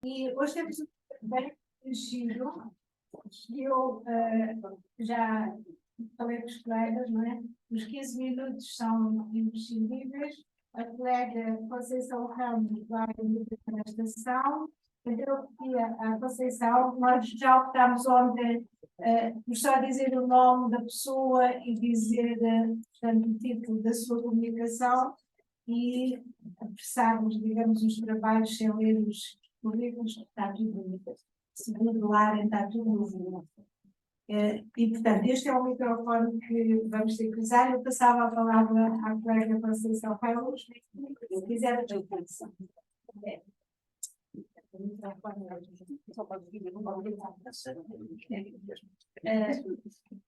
E hoje temos um bem conhecido, que eu já falei com os colegas, não é? Os 15 minutos são imprescindíveis. A colega Conceição Ramos vai liderar esta sessão. Então, eu pedi à Conceição, nós já optámos ontem por só dizer o nome da pessoa e dizer, portanto, o título da sua comunicação e apressarmos, digamos, os trabalhos sem ler os currículos, está tudo bonito. Segundo Lara, está tudo novo. E, portanto, este é o microfone que vamos ter que usar. Eu passava a palavra à colega Conceição Ramos, se quiser a desculpa.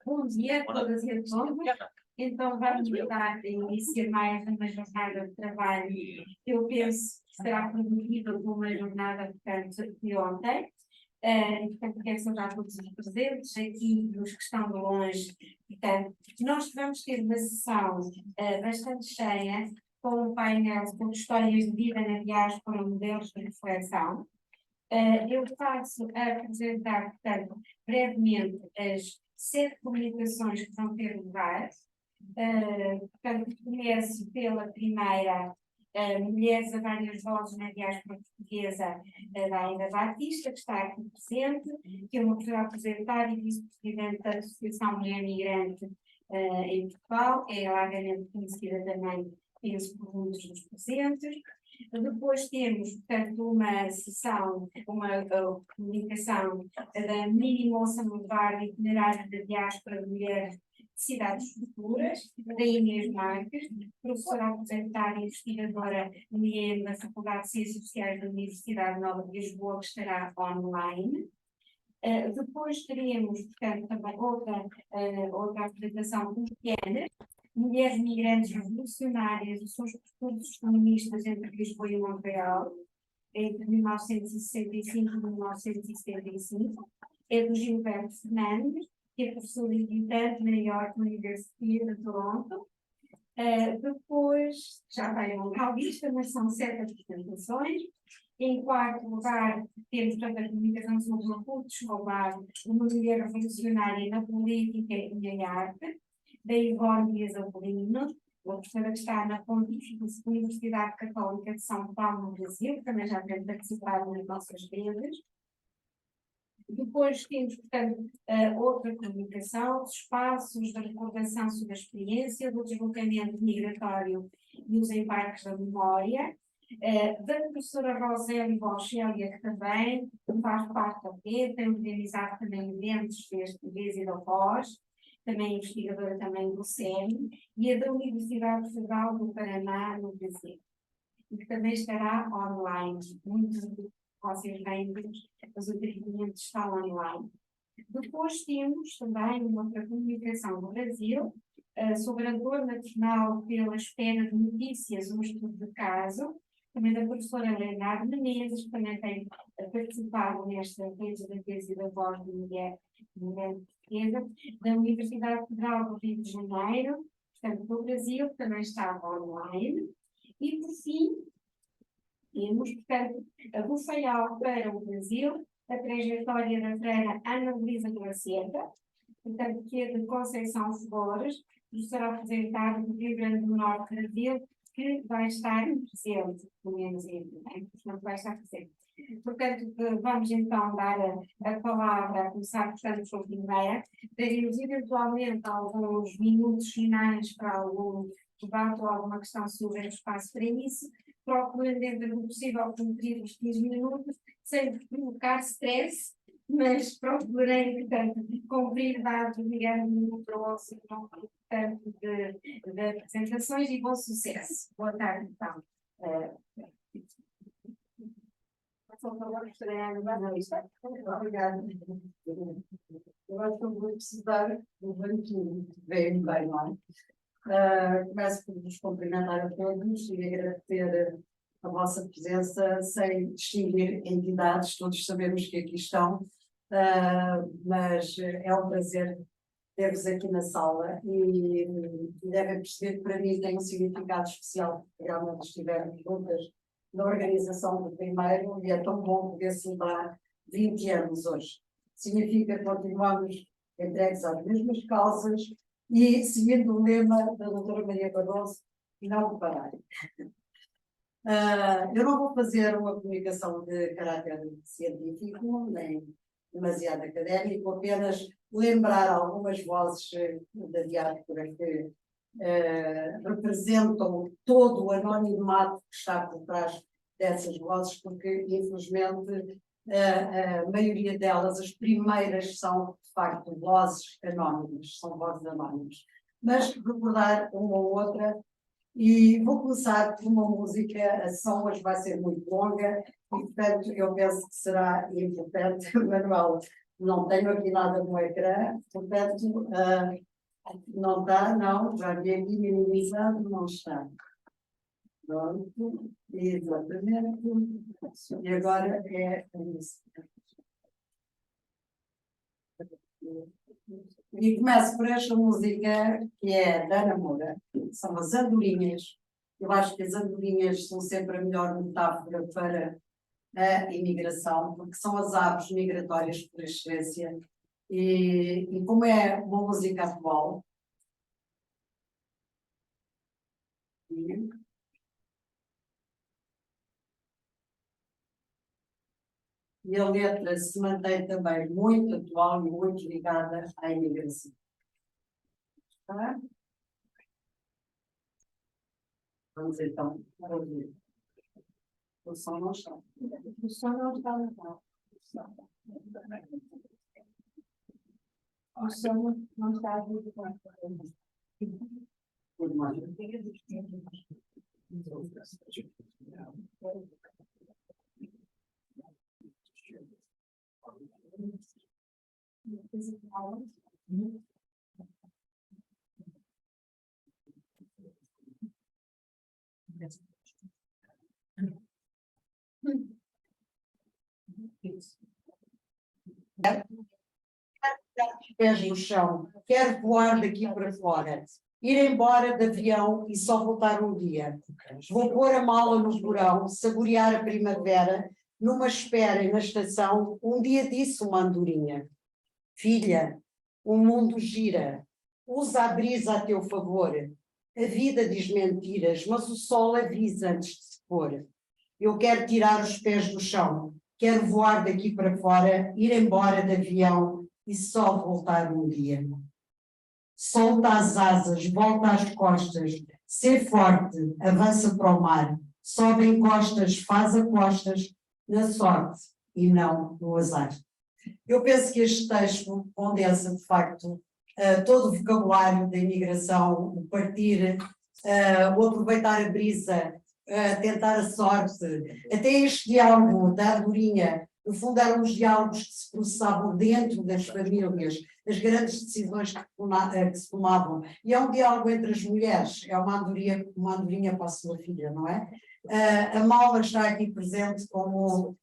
Bom dia a todas e a todos. Então, vamos dar início a mais uma jornada de trabalho que eu penso que será produtiva com uma jornada, portanto, de ontem. Portanto, quero saudar todos os presentes aqui, os que estão de longe. Portanto, nós vamos ter uma sessão bastante cheia, com um painel com histórias de vida na diáspora, modelos de reflexão. Eu passo a apresentar, portanto, brevemente as 7 comunicações que vão ter lugar. Portanto, começo pela primeira, Mulheres a Várias Vozes na Diáspora Portuguesa, da Aida Batista, que está aqui presente, que é uma pessoa apresentada e vice-presidente da Associação Mulher Migrante em Portugal, é largamente conhecida também, penso, por muitos dos presentes. Depois temos, portanto, uma sessão, uma comunicação da Mini Moça Mudar, itinerário da diáspora de mulheres de cidades futuras, da Inês Marques, professora aposentada e investigadora no IEM da Faculdade de Ciências Sociais da Universidade Nova de Lisboa, que estará online. Depois teremos, portanto, também outra apresentação pequena, Mulheres Migrantes Revolucionárias, os seus percursos feministas entre Lisboa e Montreal, entre 1965 e 1975, é do Gilberto Fernandes, que é professor visitante na York University de Toronto. Depois, já vai a longa lista, mas são 7 apresentações. Em quarto lugar, temos, portanto, a comunicação sobre o culto escolar, uma mulher revolucionária na política e na arte, da Ivone Dias Avelino, uma professora que está na Pontifícia Universidade Católica de São Paulo, no Brasil, que também já tem participado nas nossas redes. Depois temos, portanto, outra comunicação, os espaços da recordação sobre a experiência do deslocamento migratório e os embarques da memória, da professora Rosélia Bochélia, que também faz parte da rede, tem organizado também eventos deste vez e da voz, também investigadora também do SEM, e a da Universidade Federal do Paraná, no Brasil, e que também estará online. Muitos de vocês veem que os atendimentos estão online. Depois temos também uma outra comunicação do Brasil sobre a dor maternal pela espera de notícias, um estudo de caso, também da professora Leonardo Menezes, que também tem participado nesta rede da tese da voz de mulher portuguesa, da Universidade Federal do Rio de Janeiro, portanto, do Brasil, que também está online. E, por fim, temos, portanto, a Bufaial para o Brasil, a trajetória da freira Ana Luísa Graceta, portanto, que é de Conceição Flores, professora apresentada do Rio Grande do Norte, Brasil, que vai estar presente, pelo menos portanto, vai estar presente. Portanto, vamos então dar a palavra, a começar, portanto, sobre a primeira. Teremos eventualmente alguns minutos finais para algum debate ou alguma questão sobre o espaço para isso, procurando dentro do possível cumprir os 15 minutos, sem provocar stress, mas procurei, portanto, cumprir dados, digamos, no próximo, portanto, de apresentações e bom sucesso. Boa tarde, então. Obrigada. Eu acho que eu vou precisar do banquinho, bem, não é? Começo por vos cumprimentar a todos e agradecer a vossa presença, sem distinguir entidades, todos sabemos que aqui estão, mas é um prazer ter-vos aqui na sala e devem perceber que para mim tem um significado especial, porque realmente estivermos juntas na organização do primeiro, e é tão bom poder celebrar 20 anos hoje. Significa que continuamos entregues às mesmas causas e seguindo o lema da doutora Maria Barroso, e não parar. Eu não vou fazer uma comunicação de caráter científico, nem demasiado académico, apenas lembrar algumas vozes da diáspora que representam todo o anonimato que está por trás dessas vozes, porque, infelizmente, a maioria delas, as primeiras, são, de facto, vozes anónimas, são vozes anónimas. Mas recordar uma ou outra, e vou começar por uma música, a sessão hoje vai ser muito longa, e, portanto, eu penso que será importante, Manuel, não tenho aqui nada no ecrã, portanto, não está, não, já vi aqui minimizado, não está. Pronto, exatamente. E agora é a música. E começo por esta música, que é da Ana Moura, são as andorinhas. Eu acho que as andorinhas são sempre a melhor metáfora para a imigração, porque são as aves migratórias por excelência. E como é uma música atual, e a letra se mantém também muito atual e muito ligada à imigração. Tá? Vamos então ouvir. O som não está. O som não está legal. O som não está a vir. Por mais. Pés no chão, quero voar daqui para fora, ir embora de avião e só voltar um dia. Vou pôr a mala no porão, saborear a primavera, numa espera e na estação, um dia disse uma andorinha: filha, o mundo gira, usa a brisa a teu favor, a vida diz mentiras, mas o sol avisa antes de se pôr. Eu quero tirar os pés do chão, quero voar daqui para fora, ir embora de avião e só voltar um dia. Solta as asas, volta às costas, ser forte, avança para o mar, sobe em costas, faz apostas na sorte e não no azar. Eu penso que este texto condensa, de facto, todo o vocabulário da imigração, o partir, o aproveitar a brisa, tentar a sorte, até este diálogo da andorinha. No fundo, eram os diálogos que se processavam dentro das famílias, as grandes decisões que se tomavam. E é um diálogo entre as mulheres, é uma andorinha para a sua filha, não é? A Mala está aqui presente, como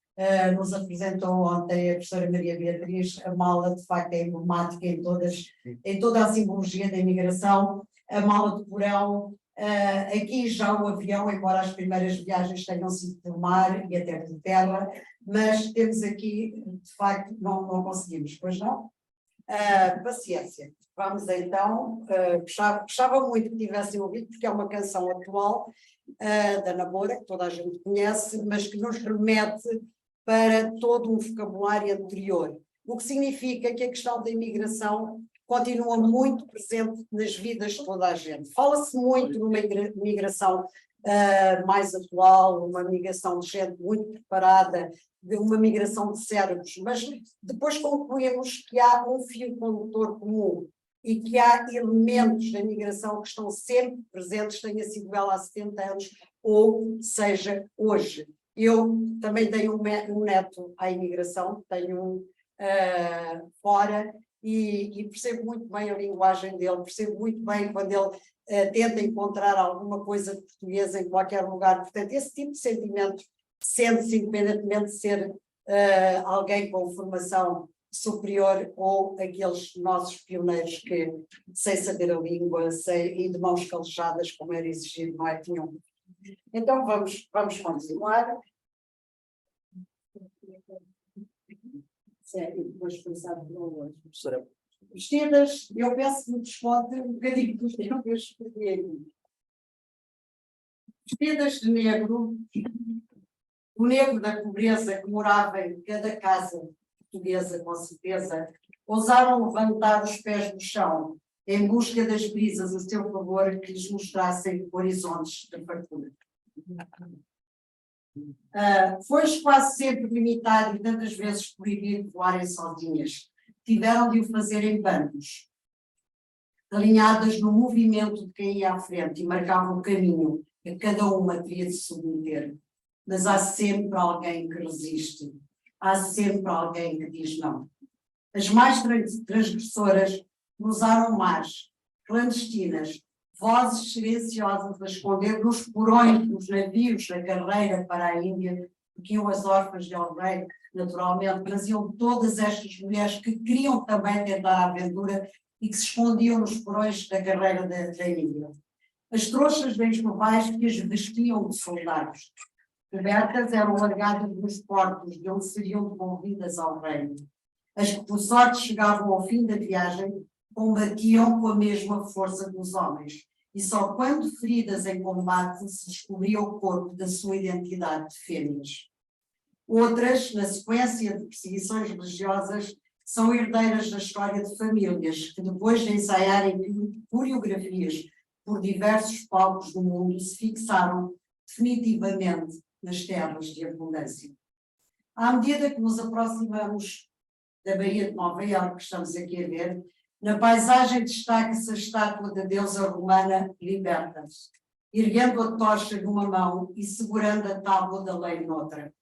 nos apresentou ontem a professora Maria Beatriz. A Mala, de facto, é emblemática em toda a simbologia da imigração. A mala de porão, aqui já o avião, embora as primeiras viagens tenham sido por mar e até por terra, mas temos aqui, de facto, não conseguimos, pois não? Paciência. Vamos então, gostava muito que tivessem ouvido, porque é uma canção atual da Ana Moura, que toda a gente conhece, mas que nos remete para todo um vocabulário anterior. O que significa que a questão da imigração continua muito presente nas vidas de toda a gente. Fala-se muito numa migração mais atual, uma migração de gente muito preparada, de uma migração de cérebros, mas depois concluímos que há um fio condutor comum e que há elementos da migração que estão sempre presentes, tenha sido ela há 70 anos, ou seja, hoje. Eu também tenho um neto à imigração, tenho fora, e percebo muito bem a linguagem dele, percebo muito bem quando ele tenta encontrar alguma coisa de portuguesa em qualquer lugar. Portanto, esse tipo de sentimento sente-se independentemente de ser alguém com formação superior ou aqueles nossos pioneiros que, sem saber a língua, e de mãos calejadas, como era exigido, não é? Tinham Então vamos continuar. Sim, depois pensar de novo. Professora. Vestidas, eu peço que me desconte um bocadinho dos tempos que eu escrevi aqui. Vestidas de negro, o negro da pobreza que morava em cada casa portuguesa, com certeza, ousaram levantar os pés do chão em busca das brisas a seu favor que lhes mostrassem horizontes de fartura. Foi quase sempre limitado e tantas vezes proibido de voarem sozinhas. Tiveram de o fazer em bandos, alinhadas no movimento de quem ia à frente e marcavam o caminho a cada uma teria de submeter. Mas há sempre alguém que resiste. Há sempre alguém que diz não. As mais transgressoras cruzaram mares clandestinas, vozes silenciosas a esconder nos porões dos navios da carreira para a Índia, porque iam as órfãs de El Rei, naturalmente, traziam todas estas mulheres que queriam também tentar a aventura e que se escondiam nos porões da carreira da Índia. As trouxas bens globais que as vestiam de soldados. Cobertas eram largadas nos portos de onde seriam devolvidas ao reino. As que por sorte chegavam ao fim da viagem combatiam com a mesma força que os homens, e só quando feridas em combate se descobria o corpo da sua identidade de fêmeas. Outras, na sequência de perseguições religiosas, são herdeiras da história de famílias que, depois de ensaiarem coreografias por diversos palcos do mundo, se fixaram definitivamente nas terras de abundância. À medida que nos aproximamos da Baía de Nova Iorque, que estamos aqui a ver, na paisagem destaca-se a estátua da deusa romana Libertas, erguendo a tocha numa mão e segurando a tábua da lei noutra.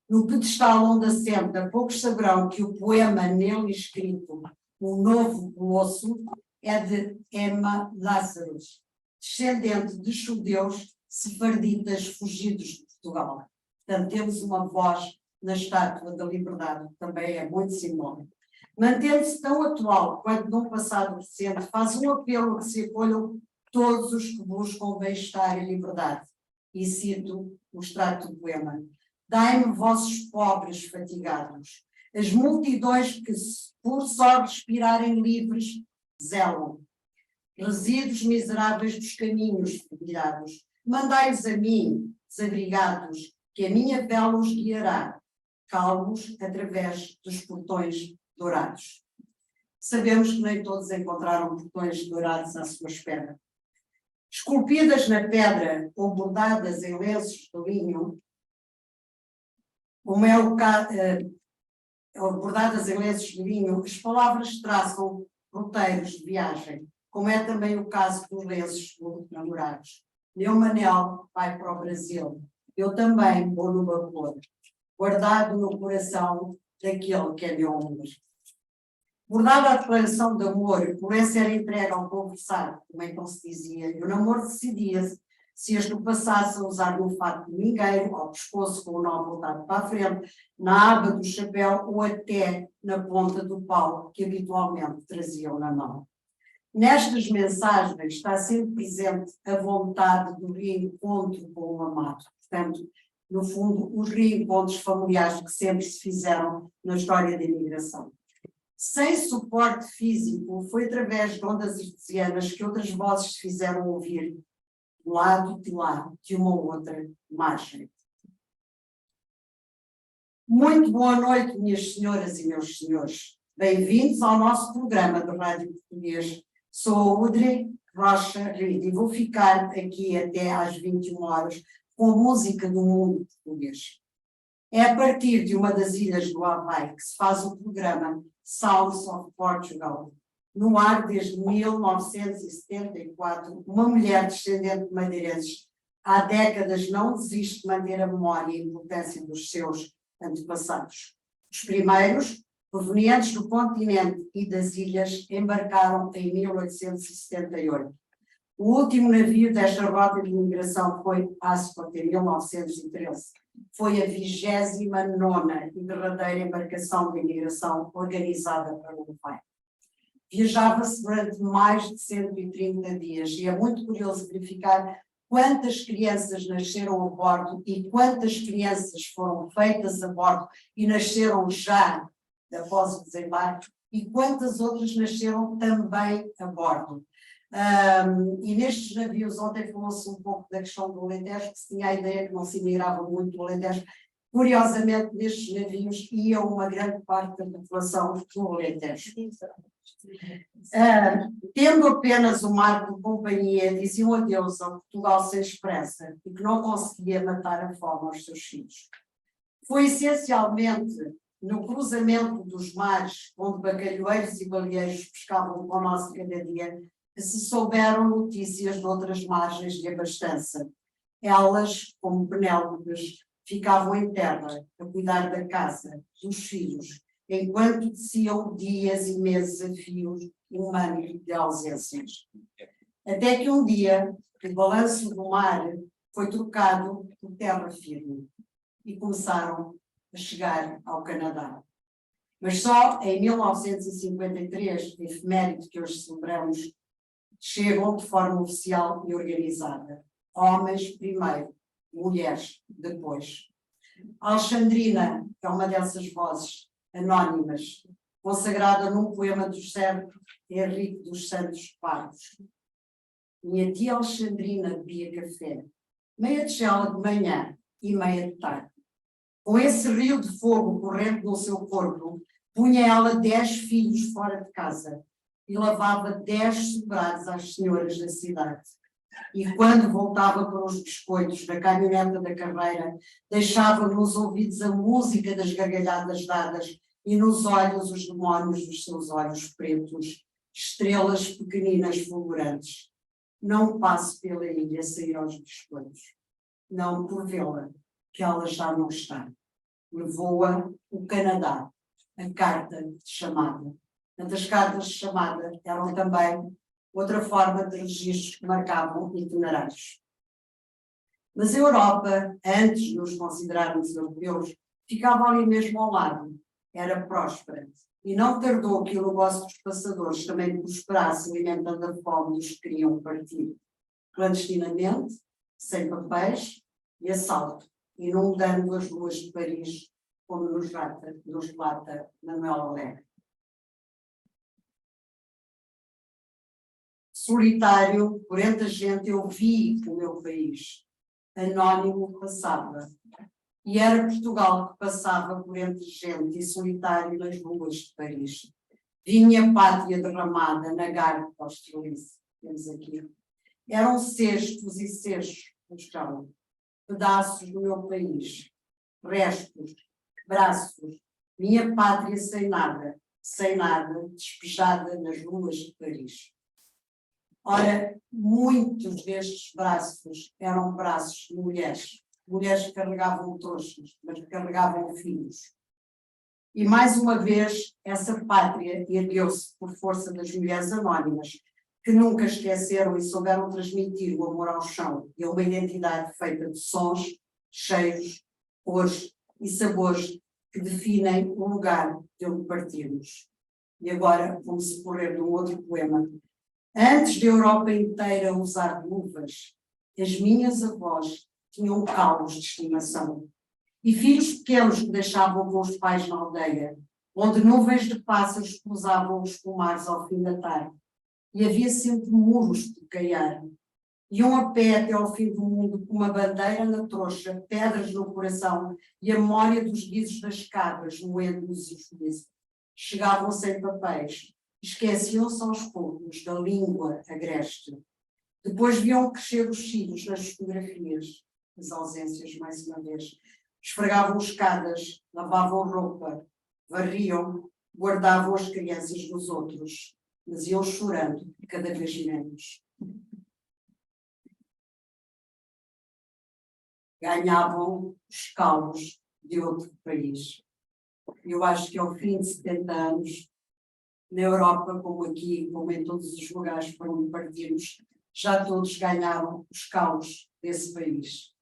No pedestal onde assenta, poucos saberão que o poema nele escrito, O Novo Colosso, é de Emma Lazarus, descendente de judeus sefarditas fugidos de Portugal. Portanto, temos uma voz na estátua da liberdade, que também é muito simbólico. Mantendo-se tão atual quanto num passado recente, faz um apelo a que se acolham todos os que buscam bem-estar e liberdade. E cito o extrato do poema: dai-me vossos pobres fatigados, as multidões que, por só respirarem livres, zelam. Resíduos miseráveis dos caminhos virados, mandai-os a mim, desabrigados, que a minha vela os guiará, calmos através dos portões dourados. Sabemos que nem todos encontraram portões dourados à sua espera. Esculpidas na pedra ou bordadas em lenços de linho, como é o caso, bordadas em lenços de linho, as palavras traçam roteiros de viagem, como é também o caso dos lenços namorados. Meu Manel vai para o Brasil, eu também vou numa flor, guardado no coração daquele que é meu amor. Bordada a declaração de amor, por essa era entregue ao conversar, como então se dizia, e o namoro decidia-se se este o passasse a usar no fato de mingueiro, ao pescoço com o nó voltado para a frente, na aba do chapéu ou até na ponta do pau que habitualmente traziam na mão. Nestas mensagens está sempre presente a vontade do reencontro com o amado. Portanto, no fundo, os reencontros familiares que sempre se fizeram na história da imigração. Sem suporte físico, foi através de ondas artesianas que outras vozes se fizeram ouvir, do lado de lá, de uma outra margem. Muito boa noite, minhas senhoras e meus senhores. Bem-vindos ao nosso programa de Rádio Português. Sou a Audrey Rocha Reed e vou ficar aqui até às 21 horas com a música do mundo português. É a partir de uma das ilhas do Havaí que se faz o programa Sounds of Portugal. No ar desde 1974, uma mulher descendente de madeirenses há décadas não desiste de manter a memória e a importância dos seus antepassados. Os primeiros, provenientes do continente e das ilhas, embarcaram em 1878. O último navio desta rota de imigração foi Ascot, em 1913. Foi a 29ª e derradeira embarcação de imigração organizada para o Uruguai. Viajava-se durante mais de 130 dias e é muito curioso verificar quantas crianças nasceram a bordo e quantas crianças foram feitas a bordo e nasceram já após o desembarque e quantas outras nasceram também a bordo. E nestes navios, ontem falou-se um pouco da questão do Alentejo, que se tinha a ideia que não se migrava muito o Alentejo. Curiosamente, nestes navios ia uma grande parte da população do Alentejo. Tendo apenas o marco de companhia, diziam adeus ao Portugal sem esperança e que não conseguia matar a fome aos seus filhos. Foi essencialmente no cruzamento dos mares, onde bacalhoeiros e baleeiros pescavam com nós cada dia, que se souberam notícias de outras margens de abastança. Elas, como Penélopes, ficavam em terra a cuidar da casa, dos filhos, enquanto desciam dias e meses a fio humano de ausências. Até que um dia, o balanço do mar foi trocado por terra firme e começaram a chegar ao Canadá. Mas só em 1953, efeméride que hoje celebramos, chegam de forma oficial e organizada. Homens primeiro, mulheres depois. Alexandrina é uma dessas vozes anónimas, consagrada num poema do José Henrique dos Santos Pardos. Minha tia Alexandrina bebia café, meia tigela de manhã e meia de tarde. Com esse rio de fogo correndo no seu corpo, punha ela 10 filhos fora de casa e lavava 10 sobrados às senhoras da cidade. E quando voltava para os biscoitos da caminhoneta da carreira, deixava nos ouvidos a música das gargalhadas dadas e nos olhos os demónios dos seus olhos pretos, estrelas pequeninas fulgurantes. Não passo pela ilha a sair aos biscoitos. Não por vê-la, que ela já não está. Levou-a o Canadá, a carta de chamada. As cartas de chamada eram também outra forma de registros que marcavam itinerários. Mas a Europa, antes de nos considerarmos europeus, ficava ali mesmo ao lado. Era próspera. E não tardou que o negócio dos passadores também prosperasse, alimentando a fome dos que queriam partir. Clandestinamente, sem papéis e assalto, inundando as ruas de Paris, como nos relata Manuel Alegre. Solitário, por entre a gente, eu vi o meu país. Anónimo passava. E era Portugal que passava por entre gente e solitário nas ruas de Paris. Vi minha pátria derramada na garra australiense. Temos aqui. Eram cestos e cestos no chão. Pedaços do meu país. Restos, braços. Minha pátria sem nada, despejada nas ruas de Paris. Ora, muitos destes braços eram braços de mulheres que carregavam trouxas, mas que carregavam filhos. E mais uma vez, essa pátria ergueu-se por força das mulheres anónimas, que nunca esqueceram e souberam transmitir o amor ao chão e a uma identidade feita de sons, cheiros, cores e sabores que definem o lugar de onde partimos. E agora vamos recorrer de um outro poema. Antes da Europa inteira usar luvas, as minhas avós tinham calos de estimação e filhos pequenos que deixavam com os pais na aldeia, onde nuvens de pássaros cruzavam os pomares ao fim da tarde. E havia sempre muros de caiar. Iam a pé até ao fim do mundo com uma bandeira na trouxa, pedras no coração e a memória dos guizos das cabras moendo-nos o juízo. Chegavam sem papéis. Esqueciam-se aos poucos da língua agreste. Depois viam crescer os filhos nas fotografias, as ausências mais uma vez. Esfregavam escadas, lavavam roupa, varriam, guardavam as crianças dos outros, mas iam chorando cada vez menos. Ganhavam os calos de outro país. Eu acho que ao fim de 70 anos, na Europa, como aqui, como em todos os lugares para onde partimos, já todos ganharam os calos desse país.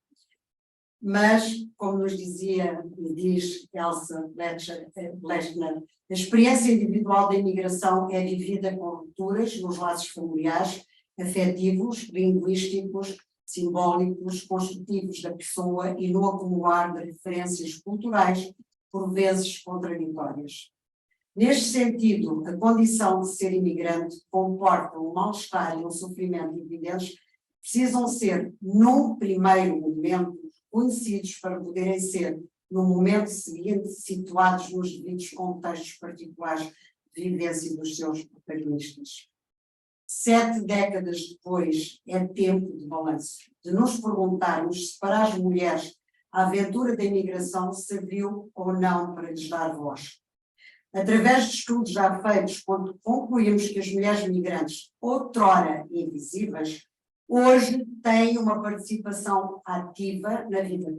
Mas, como nos dizia e diz Elsa Lechner, a experiência individual da imigração é vivida com rupturas nos laços familiares, afetivos, linguísticos, simbólicos, construtivos da pessoa e no acumular de referências culturais, por vezes contraditórias. Neste sentido, a condição de ser imigrante comporta um mal-estar e um sofrimento evidentes, precisam ser, num primeiro momento, conhecidos para poderem ser, no momento seguinte, situados nos devidos contextos particulares de vivência dos seus protagonistas. 7 décadas depois, é tempo de balanço, de nos perguntarmos se para as mulheres a aventura da imigração serviu ou não para lhes dar voz. Através de estudos já feitos, quando concluímos que as mulheres migrantes, outrora invisíveis, hoje têm uma participação ativa na vida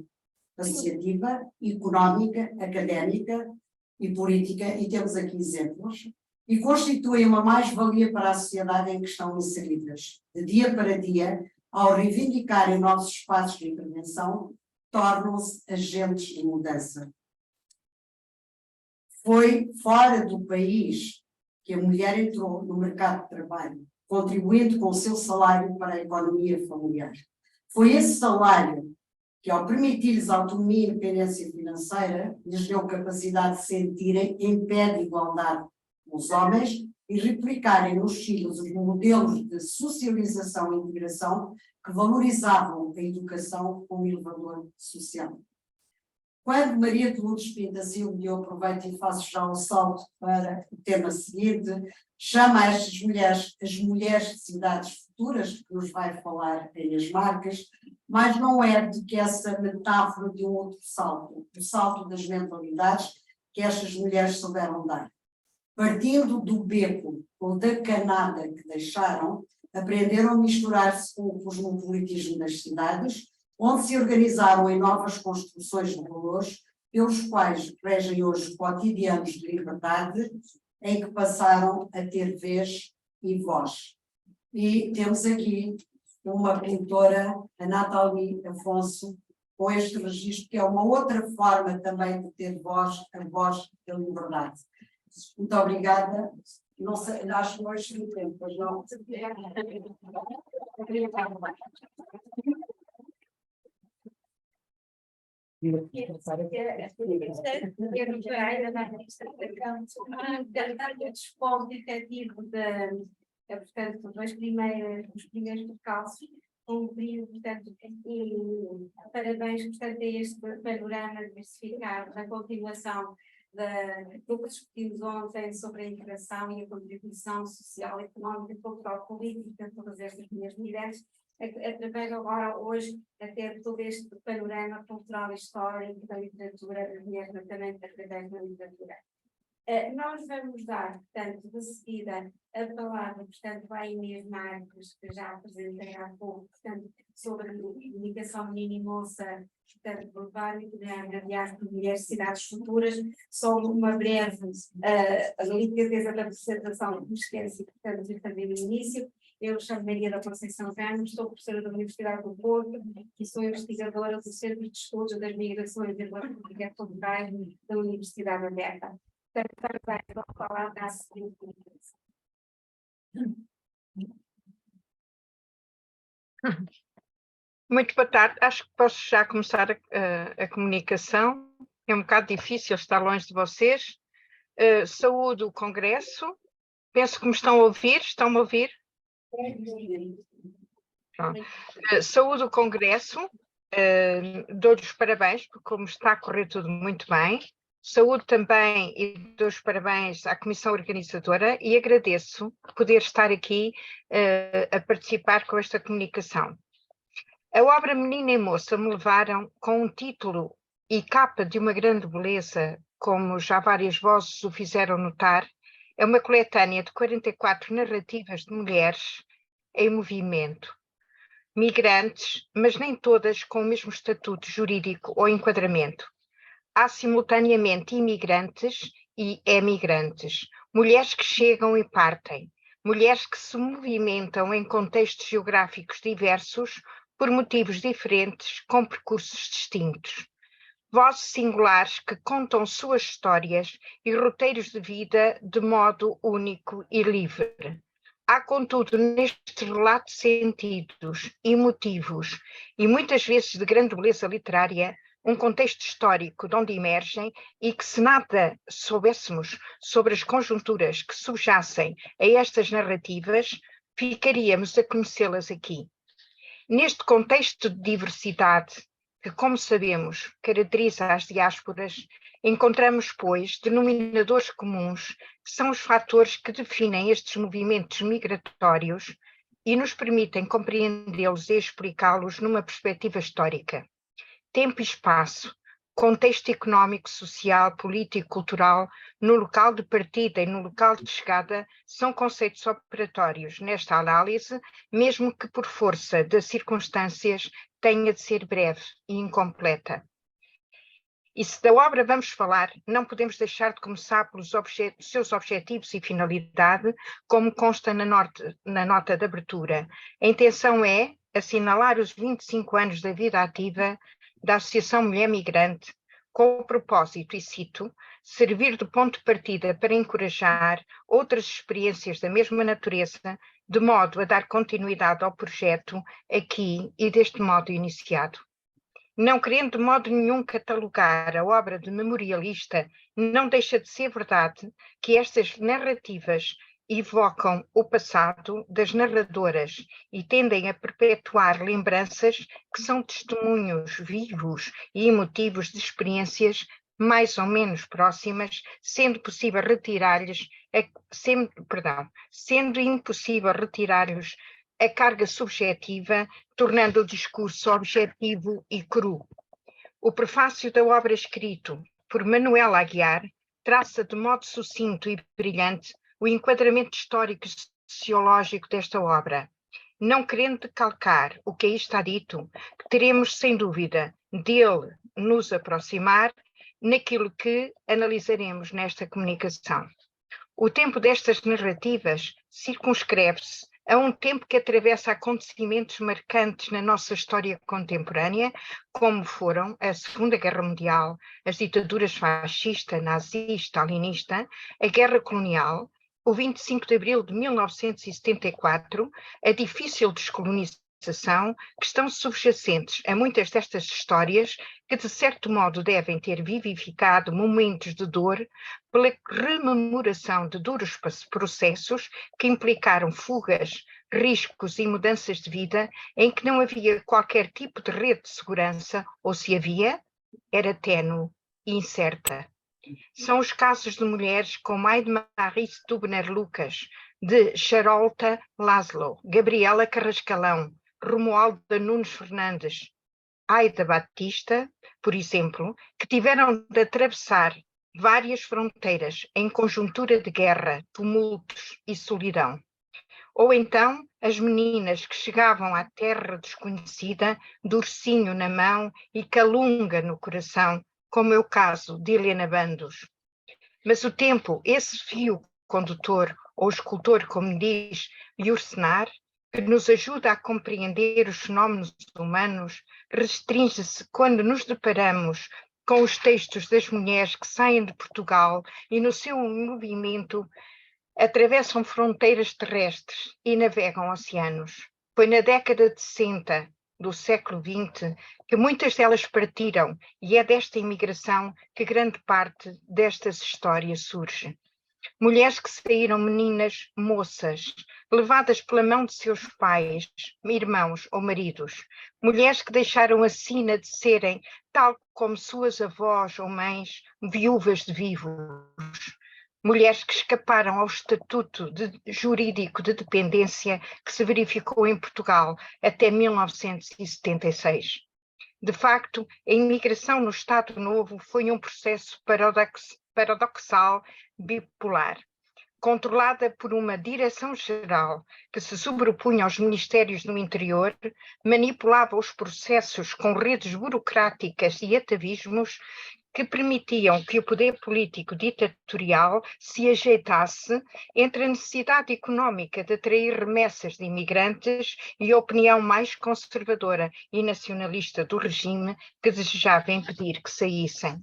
associativa, económica, académica e política, e temos aqui exemplos, e constituem uma mais-valia para a sociedade em que estão inseridas. De dia para dia, ao reivindicarem nossos espaços de intervenção, tornam-se agentes de mudança. Foi fora do país que a mulher entrou no mercado de trabalho, contribuindo com o seu salário para a economia familiar. Foi esse salário que, ao permitir-lhes autonomia e independência financeira, lhes deu capacidade de sentirem em pé de igualdade com os homens e replicarem nos filhos os modelos de socialização e integração que valorizavam a educação como elevador social. Quando Maria de Lourdes Pinta Silva, e eu aproveito e faço já um salto para o tema seguinte, chama estas mulheres as mulheres de cidades futuras, que nos vai falar em As Marcas, mas não é do que essa metáfora de um outro salto, o salto das mentalidades que estas mulheres souberam dar. Partindo do beco ou da canada que deixaram, aprenderam a misturar-se com o cosmopolitismo das cidades, onde se organizaram em novas construções de valores, pelos quais regem hoje cotidianos de liberdade, em que passaram a ter vez e voz. E temos aqui uma pintora, a Nathalie Afonso, com este registro, que é uma outra forma também de ter voz, a voz da liberdade. Muito obrigada. Não sei, acho que hoje tem tempo, pois não? Despojo efetivo portanto, os primeiros percalços, portanto, e parabéns, portanto, a este panorama diversificado da continuação do que discutimos ontem sobre a integração e a contribuição social, económica, cultural, política de todas estas mulheres migrantes, através agora, hoje, até de todo este panorama cultural e histórico da literatura, das mulheres, também através da literatura. Nós vamos dar, portanto, de seguida, a palavra, portanto, à Inês Marques, que já apresentei há pouco, portanto, sobre a comunicação menina e moça, portanto, por vários programas, aliás, de mulheres cidades futuras, só uma breve linkadeza da apresentação, que me esqueci, portanto, de fazer no início. Eu chamo Maria da Conceição Ramos, sou professora da Universidade do Porto e sou investigadora do Centro de Estudos das Migrações e das Políticas Culturais da Universidade Aberta. Portanto, também vou falar da seguinte comunicação. Muito boa tarde. Acho que posso já começar a comunicação. É um bocado difícil estar longe de vocês. Saúdo o Congresso. Penso que me estão a ouvir. Estão-me a ouvir? Saúdo o Congresso. Dou-lhes os parabéns, porque como está a correr tudo muito bem. Saúdo também e dou os parabéns à Comissão Organizadora e agradeço poder estar aqui a participar com esta comunicação. A obra Menina e Moça me levaram com um título e capa de uma grande beleza, como já várias vozes o fizeram notar. É uma coletânea de 44 narrativas de mulheres em movimento, migrantes, mas nem todas com o mesmo estatuto jurídico ou enquadramento. Há simultaneamente imigrantes e emigrantes, mulheres que chegam e partem, mulheres que se movimentam em contextos geográficos diversos por motivos diferentes, com percursos distintos. Vozes singulares que contam suas histórias e roteiros de vida de modo único e livre. Há, contudo, neste relato sentidos, emotivos e muitas vezes de grande beleza literária, um contexto histórico de onde emergem e que, se nada soubéssemos sobre as conjunturas que subjacem a estas narrativas, ficaríamos a conhecê-las aqui. Neste contexto de diversidade, que, como sabemos, caracteriza as diásporas, encontramos, pois, denominadores comuns, que são os fatores que definem estes movimentos migratórios e nos permitem compreendê-los e explicá-los numa perspectiva histórica. Tempo e espaço, contexto económico, social, político, cultural, no local de partida e no local de chegada, são conceitos operatórios nesta análise, mesmo que por força das circunstâncias tenha de ser breve e incompleta. E se da obra vamos falar, não podemos deixar de começar pelos seus objetivos e finalidade, como consta na nota de abertura. A intenção é assinalar os 25 anos da vida ativa da Associação Mulher Migrante, com o propósito, e cito, servir de ponto de partida para encorajar outras experiências da mesma natureza, de modo a dar continuidade ao projeto aqui e deste modo iniciado. Não querendo de modo nenhum catalogar a obra de memorialista, não deixa de ser verdade que estas narrativas evocam o passado das narradoras e tendem a perpetuar lembranças que são testemunhos vivos e emotivos de experiências mais ou menos próximas, sendo impossível retirar-lhes a carga subjetiva, tornando o discurso objetivo e cru. O prefácio da obra, escrito por Manuela Aguiar, traça de modo sucinto e brilhante o enquadramento histórico e sociológico desta obra. Não querendo decalcar o que aí está dito, teremos, sem dúvida, dele nos aproximar naquilo que analisaremos nesta comunicação. O tempo destas narrativas circunscreve-se a um tempo que atravessa acontecimentos marcantes na nossa história contemporânea, como foram a Segunda Guerra Mundial, as ditaduras fascista, nazista, stalinista, a Guerra Colonial, o 25 de abril de 1974, a difícil descolonização, que estão subjacentes a muitas destas histórias que, de certo modo, devem ter vivificado momentos de dor pela rememoração de duros processos que implicaram fugas, riscos e mudanças de vida em que não havia qualquer tipo de rede de segurança, ou se havia, era ténue e incerta. São os casos de mulheres como Aide-Marie Stubner-Lucas, de Charolta Laszlo, Gabriela Carrascalão, Romualda Nunes Fernandes, Aida Batista, por exemplo, que tiveram de atravessar várias fronteiras em conjuntura de guerra, tumultos e solidão. Ou então as meninas que chegavam à terra desconhecida, de ursinho na mão e calunga no coração, como é o caso de Helena Bandos. Mas o tempo, esse fio condutor, ou escultor, como diz Yourcenar, que nos ajuda a compreender os fenómenos humanos, restringe-se quando nos deparamos com os textos das mulheres que saem de Portugal e no seu movimento atravessam fronteiras terrestres e navegam oceanos. Foi na década de 60 do século XX que muitas delas partiram e é desta imigração que grande parte destas histórias surge. Mulheres que saíram meninas, moças, levadas pela mão de seus pais, irmãos ou maridos. Mulheres que deixaram a sina de serem, tal como suas avós ou mães, viúvas de vivos. Mulheres que escaparam ao estatuto jurídico de dependência que se verificou em Portugal até 1976. De facto, a imigração no Estado Novo foi um processo paradoxal, bipolar, controlada por uma direção-geral que se sobrepunha aos ministérios do interior, manipulava os processos com redes burocráticas e atavismos que permitiam que o poder político ditatorial se ajeitasse entre a necessidade económica de atrair remessas de imigrantes e a opinião mais conservadora e nacionalista do regime que desejava impedir que saíssem.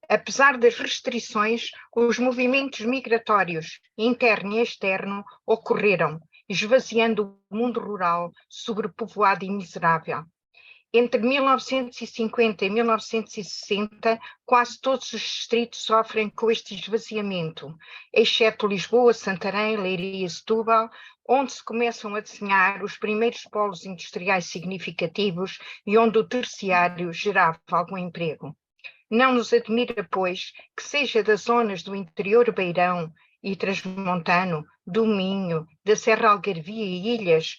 Apesar das restrições, os movimentos migratórios interno e externo ocorreram esvaziando o mundo rural, sobrepovoado e miserável. Entre 1950 e 1960, quase todos os distritos sofrem com este esvaziamento, exceto Lisboa, Santarém, Leiria e Setúbal, onde se começam a desenhar os primeiros polos industriais significativos e onde o terciário gerava algum emprego. Não nos admira, pois, que seja das zonas do interior beirão e transmontano, do Minho, da Serra Algarvia e ilhas,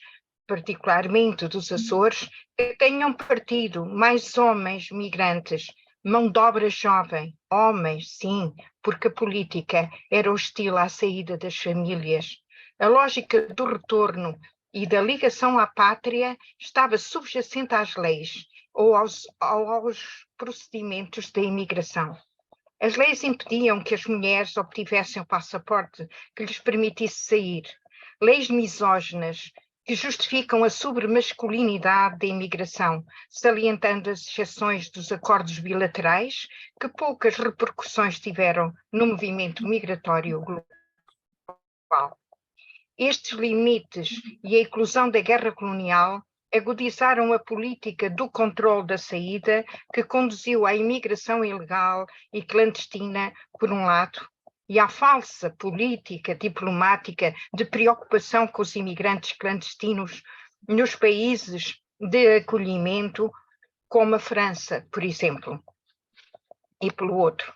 particularmente dos Açores, que tenham partido mais homens migrantes, mão de obra jovem, homens, sim, porque a política era hostil à saída das famílias. A lógica do retorno e da ligação à pátria estava subjacente às leis ou aos procedimentos da imigração. As leis impediam que as mulheres obtivessem o passaporte que lhes permitisse sair. Leis misóginas que justificam a sobremasculinidade da imigração, salientando as exceções dos acordos bilaterais, que poucas repercussões tiveram no movimento migratório global. Estes limites e a eclosão da guerra colonial agudizaram a política do controle da saída, que conduziu à imigração ilegal e clandestina, por um lado, e à falsa política diplomática de preocupação com os imigrantes clandestinos nos países de acolhimento, como a França, por exemplo, e pelo outro.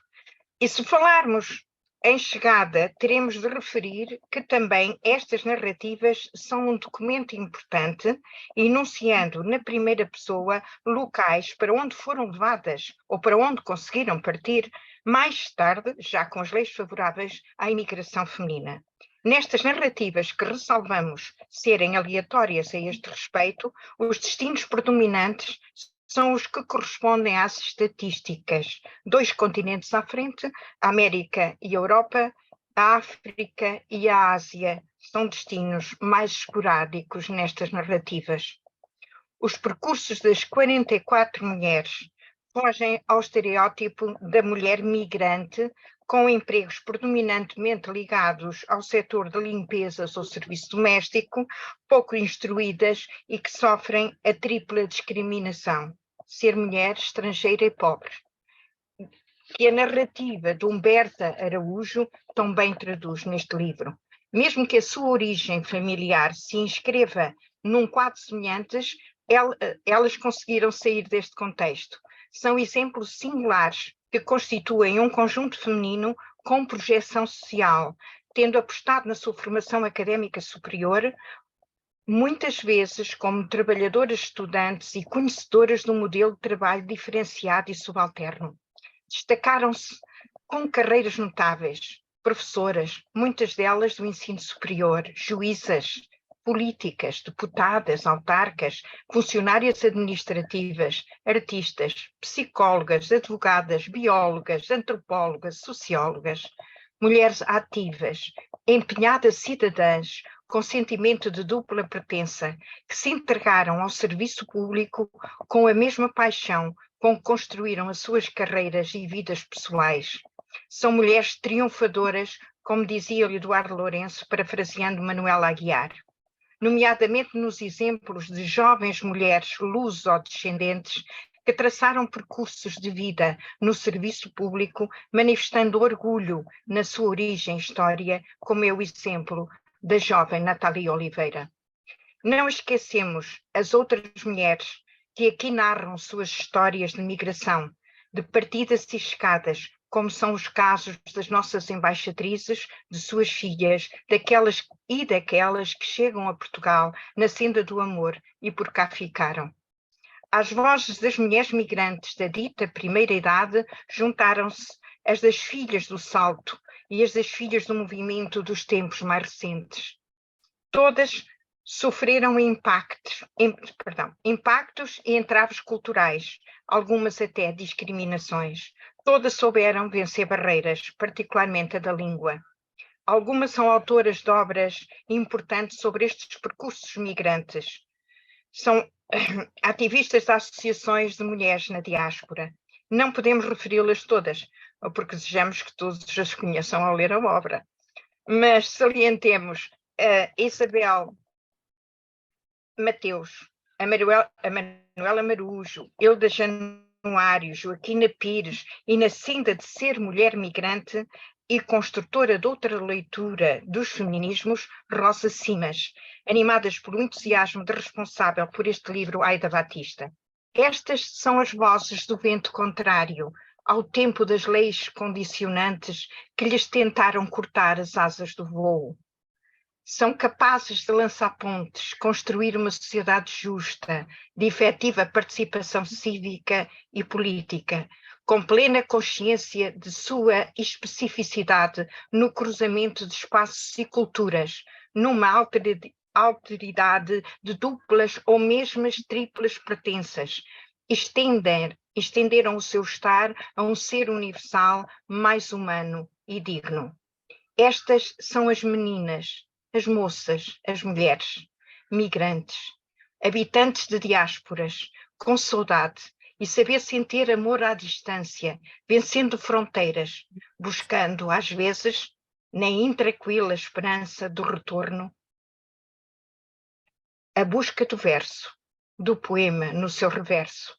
E se falarmos em chegada, teremos de referir que também estas narrativas são um documento importante, enunciando na primeira pessoa locais para onde foram levadas ou para onde conseguiram partir mais tarde, já com as leis favoráveis à imigração feminina. Nestas narrativas que ressalvamos serem aleatórias a este respeito, os destinos predominantes são os que correspondem às estatísticas. 2 continentes à frente, a América e a Europa, a África e a Ásia são destinos mais esporádicos nestas narrativas. Os percursos das 44 mulheres fogem ao estereótipo da mulher migrante, com empregos predominantemente ligados ao setor de limpezas ou serviço doméstico, pouco instruídas e que sofrem a tripla discriminação: ser mulher, estrangeira e pobre, que a narrativa de Humberta Araújo também traduz neste livro. Mesmo que a sua origem familiar se inscreva num quadro semelhante, elas conseguiram sair deste contexto. São exemplos singulares que constituem um conjunto feminino com projeção social, tendo apostado na sua formação académica superior, muitas vezes como trabalhadoras estudantes e conhecedoras de um modelo de trabalho diferenciado e subalterno. Destacaram-se com carreiras notáveis, professoras, muitas delas do ensino superior, juízas, políticas, deputadas, autarcas, funcionárias administrativas, artistas, psicólogas, advogadas, biólogas, antropólogas, sociólogas, mulheres ativas, empenhadas cidadãs, com sentimento de dupla pertença, que se entregaram ao serviço público com a mesma paixão com que construíram as suas carreiras e vidas pessoais. São mulheres triunfadoras, como dizia Eduardo Lourenço, parafraseando Manuela Aguiar, nomeadamente nos exemplos de jovens mulheres luso-descendentes que traçaram percursos de vida no serviço público, manifestando orgulho na sua origem e história, como é o exemplo da jovem Natália Oliveira. Não esquecemos as outras mulheres que aqui narram suas histórias de migração, de partidas e chegadas, como são os casos das nossas embaixatrizes, de suas filhas, daquelas que chegam a Portugal na senda do amor e por cá ficaram. Às vozes das mulheres migrantes da dita primeira idade juntaram-se as das filhas do Salto e as das filhas do movimento dos tempos mais recentes. Todas sofreram impactos e entraves culturais, algumas até discriminações. Todas souberam vencer barreiras, particularmente a da língua. Algumas são autoras de obras importantes sobre estes percursos migrantes. São ativistas de associações de mulheres na diáspora. Não podemos referi-las todas, porque desejamos que todos as conheçam ao ler a obra. Mas salientemos Isabel Mateus, a Manuela Marujo, Hilda Januário, Joaquina Pires, inacinda de ser mulher migrante e construtora de outra leitura dos feminismos, Rosa Simas, animadas pelo entusiasmo de responsável por este livro, Aida Batista. Estas são as vozes do vento contrário ao tempo das leis condicionantes que lhes tentaram cortar as asas do voo. São capazes de lançar pontes, construir uma sociedade justa, de efetiva participação cívica e política, com plena consciência de sua especificidade no cruzamento de espaços e culturas, numa alteridade de duplas ou mesmas triplas pertenças. Estenderam o seu estar a um ser universal, mais humano e digno. Estas são as meninas, as moças, as mulheres, migrantes, habitantes de diásporas, com saudade e saber sentir amor à distância, vencendo fronteiras, buscando, às vezes, na intranquila esperança do retorno, a busca do verso, do poema no seu reverso.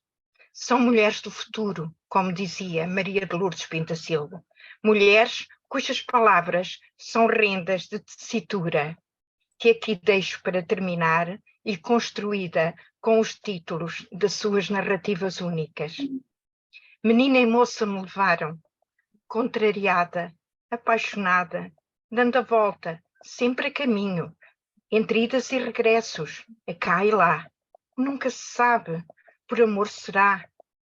São mulheres do futuro, como dizia Maria de Lourdes Pinta Silva, mulheres cujas palavras são rendas de tessitura, que aqui deixo para terminar e construída com os títulos de suas narrativas únicas. Menina e moça me levaram, contrariada, apaixonada, dando a volta, sempre a caminho, entre idas e regressos, a cá e lá. Nunca se sabe, por amor será,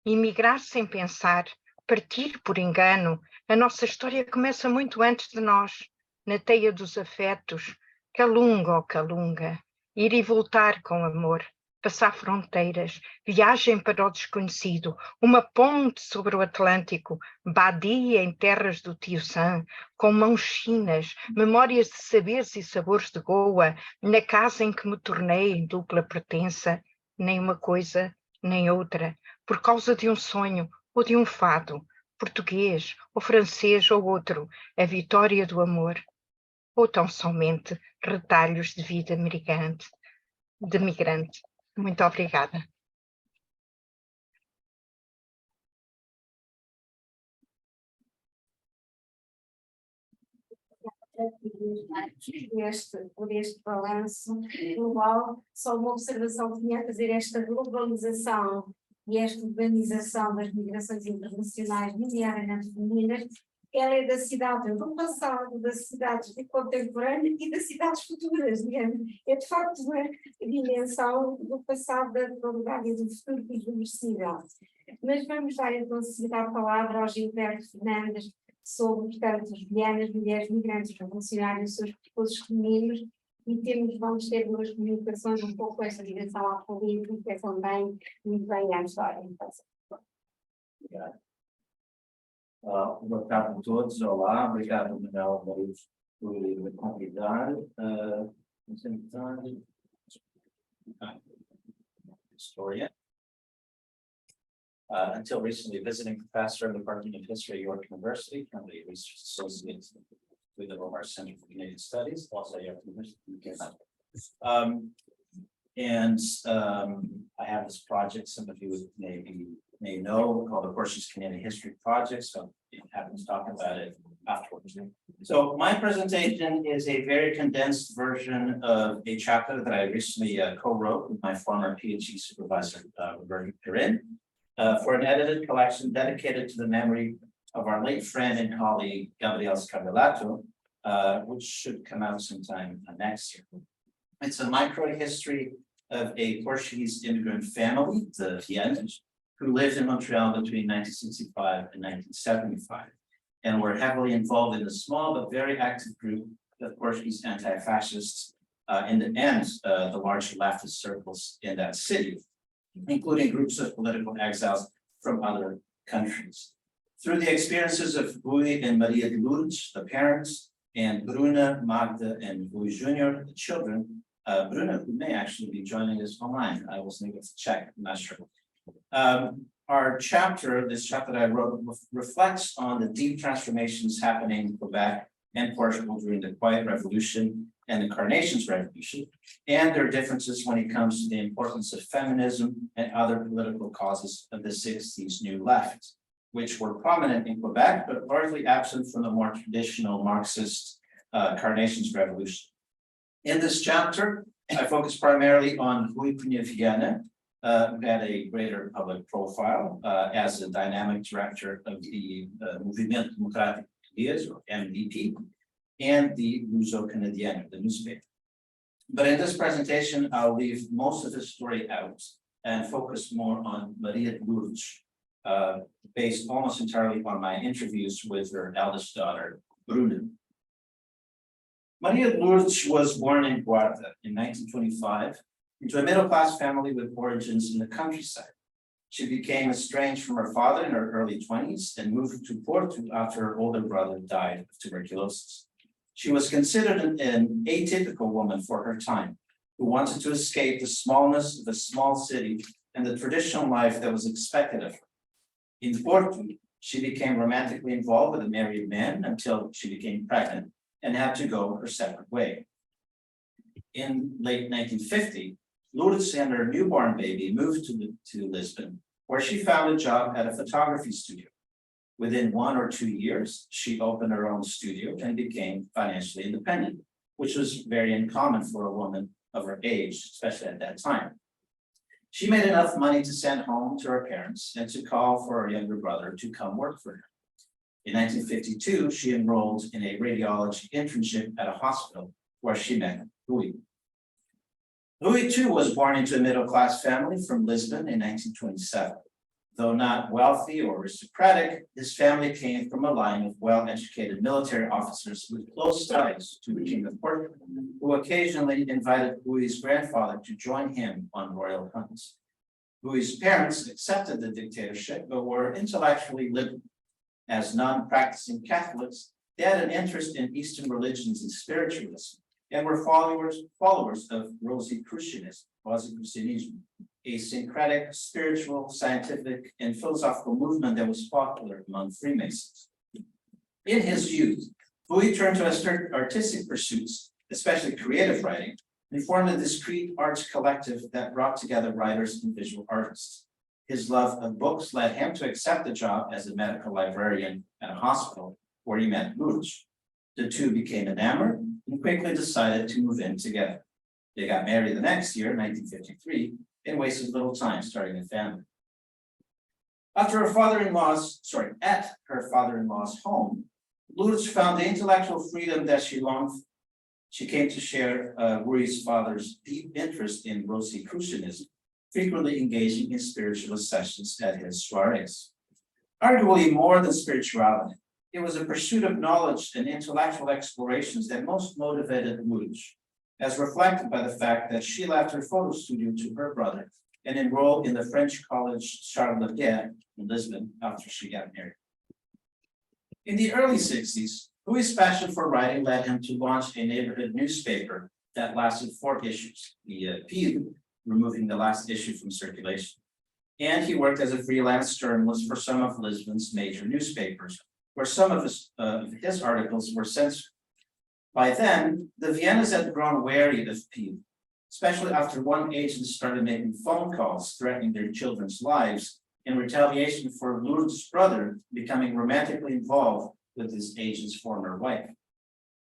emigrar sem pensar, partir por engano. A nossa história começa muito antes de nós, na teia dos afetos, calunga ou calunga, ir e voltar com amor, passar fronteiras, viagem para o desconhecido, uma ponte sobre o Atlântico, badia em terras do Tio Sam, com mãos chinas, memórias de saberes e sabores de Goa, na casa em que me tornei em dupla pertença, nem uma coisa, nem outra, por causa de um sonho ou de um fado, português ou francês ou outro, a vitória do amor, ou tão somente retalhos de vida migrante. Muito obrigada. Por este balanço global, só uma observação que tinha a fazer: esta globalização e esta urbanização das migrações internacionais, nomeadamente femininas, ela é da cidade do passado, das cidades do contemporâneo e das cidades futuras, digamos. É de facto uma dimensão do passado, da atualidade e do futuro que diversidade. Mas vamos dar então a palavra ao Gilberto Fernandes sobre, portanto, lesbianas, mulheres migrantes revolucionárias, os seus percursos femininos, e vamos ter duas comunicações um pouco esta direção à política também, muito bem à história. Obrigado. Boa tarde a todos, olá, obrigado, Manuel Marujo, por me convidar. Historian. Until recently, visiting professor in the Department of History at York University, currently a research associate with the Omar Center for Canadian Studies, also York University. I have this project, some of you may know, called the Portuguese Canadian History Project, so I'm happy to talk about it afterwards. So my presentation is a very condensed version of a chapter that I recently co-wrote with my former PhD supervisor, Roberto Perin, for an edited collection dedicated to the memory of our late friend and colleague, Gabriel Scavilato, which should come out sometime next year. It's a micro-history of a Portuguese immigrant family, the Viennes, who lived in Montreal between 1965 and 1975, and were heavily involved in a small but very active group of Portuguese anti-fascists and the large leftist circles in that city, including groups of political exiles from other countries. Through the experiences of Rui and Maria de Lourdes, the parents, and Bruna, Magda, and Rui Jr., the children, Bruna, who may actually be joining us online, I was able to check, I'm not sure. Our chapter, this chapter that I wrote, reflects on the deep transformations happening in Quebec and Portugal during the Quiet Revolution and the Carnations Revolution, and their differences when it comes to the importance of feminism and other political causes of the 60s New Left, which were prominent in Quebec, but largely absent from the more traditional Marxist Carnations Revolution. In this chapter, I focus primarily on Rui Cunha Viana, who had a greater public profile as a dynamic director of the Movimento Democrático Português, or MDP, and the Luso-Canadiano, the newspaper. But in this presentation, I'll leave most of the story out and focus more on Maria de Lourdes, based almost entirely on my interviews with her eldest daughter, Bruna. Maria de Lourdes was born in Guarda in 1925 into a middle-class family with origins in the countryside. She became estranged from her father in her early 20s and moved to Porto after her older brother died of tuberculosis. She was considered an atypical woman for her time, who wanted to escape the smallness of a small city and the traditional life that was expected of her. In Porto, she became romantically involved with a married man until she became pregnant and had to go her separate way. In late 1950, Lourdes and her newborn baby moved to Lisbon, where she found a job at a photography studio. Within 1 or 2 years, she opened her own studio and became financially independent, which was very uncommon for a woman of her age, especially at that time. She made enough money to send home to her parents and to call for her younger brother to come work for her. In 1952, she enrolled in a radiology internship at a hospital where she met Rui. Rui, too, was born into a middle-class family from Lisbon in 1927. Though not wealthy or aristocratic, his family came from a line of well-educated military officers with close ties to the King of Portugal, who occasionally invited Rui's grandfather to join him on royal hunts. Rui's parents accepted the dictatorship, but were intellectually liberal. As non-practicing Catholics, they had an interest in Eastern religions and spiritualism, and were followers of Rosicrucianism, a syncretic, spiritual, scientific, and philosophical movement that was popular among Freemasons. In his youth, Rui turned to artistic pursuits, especially creative writing, and formed a discreet arts collective that brought together writers and visual artists. His love of books led him to accept a job as a medical librarian at a hospital where he met Lourdes. The two became enamored and quickly decided to move in together. They got married the next year, 1953, and wasted little time starting a family. At her father-in-law's home, Lourdes found the intellectual freedom that she longed for. She came to share Rui's father's deep interest in Rosicrucianism, frequently engaging in spiritualist sessions at his soirees. Arguably more than spirituality, it was a pursuit of knowledge and intellectual explorations that most motivated Lourdes, as reflected by the fact that she left her photo studio to her brother and enrolled in the French college Charles Lepierre in Lisbon after she got married. In the early 60s, Rui's passion for writing led him to launch a neighborhood newspaper that lasted 4 issues, the PIB, removing the last issue from circulation. And he worked as a freelance journalist for some of Lisbon's major newspapers, where some of his articles were censored. By then, the Viennas had grown wary of PIB, especially after one agent started making phone calls threatening their children's lives in retaliation for Lourdes' brother becoming romantically involved with his agent's former wife.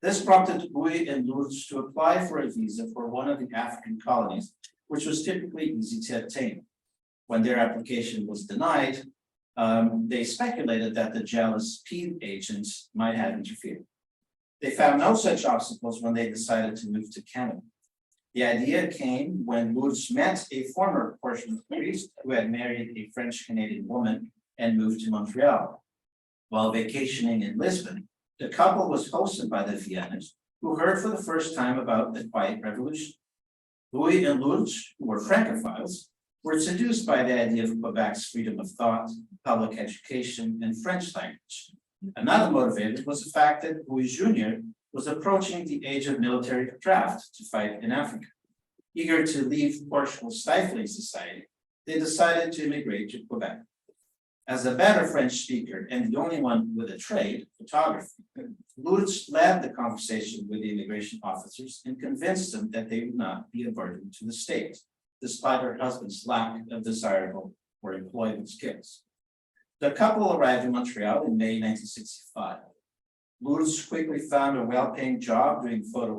This prompted Rui and Lourdes to apply for a visa for one of the African colonies, which was typically easy to obtain. When their application was denied, they speculated that the jealous PIB agents might have interfered. They found no such obstacles when they decided to move to Canada. The idea came when Lourdes met a former Portuguese priest who had married a French-Canadian woman and moved to Montreal. While vacationing in Lisbon, the couple was hosted by the Viennas, who heard for the first time about the Quiet Revolution. Rui and Lourdes, who were Francophiles, were seduced by the idea of Quebec's freedom of thought, public education, and French language. Another motivator was the fact that Rui Jr. was approaching the age of military draft to fight in Africa. Eager to leave Portugal's stifling society, they decided to immigrate to Quebec. As a better French speaker and the only one with a trade, photography, Lourdes led the conversation with the immigration officers and convinced them that they would not be a burden to the state, despite her husband's lack of desirable or employment skills. The couple arrived in Montreal in May 1965. Lourdes quickly found a well-paying job doing photo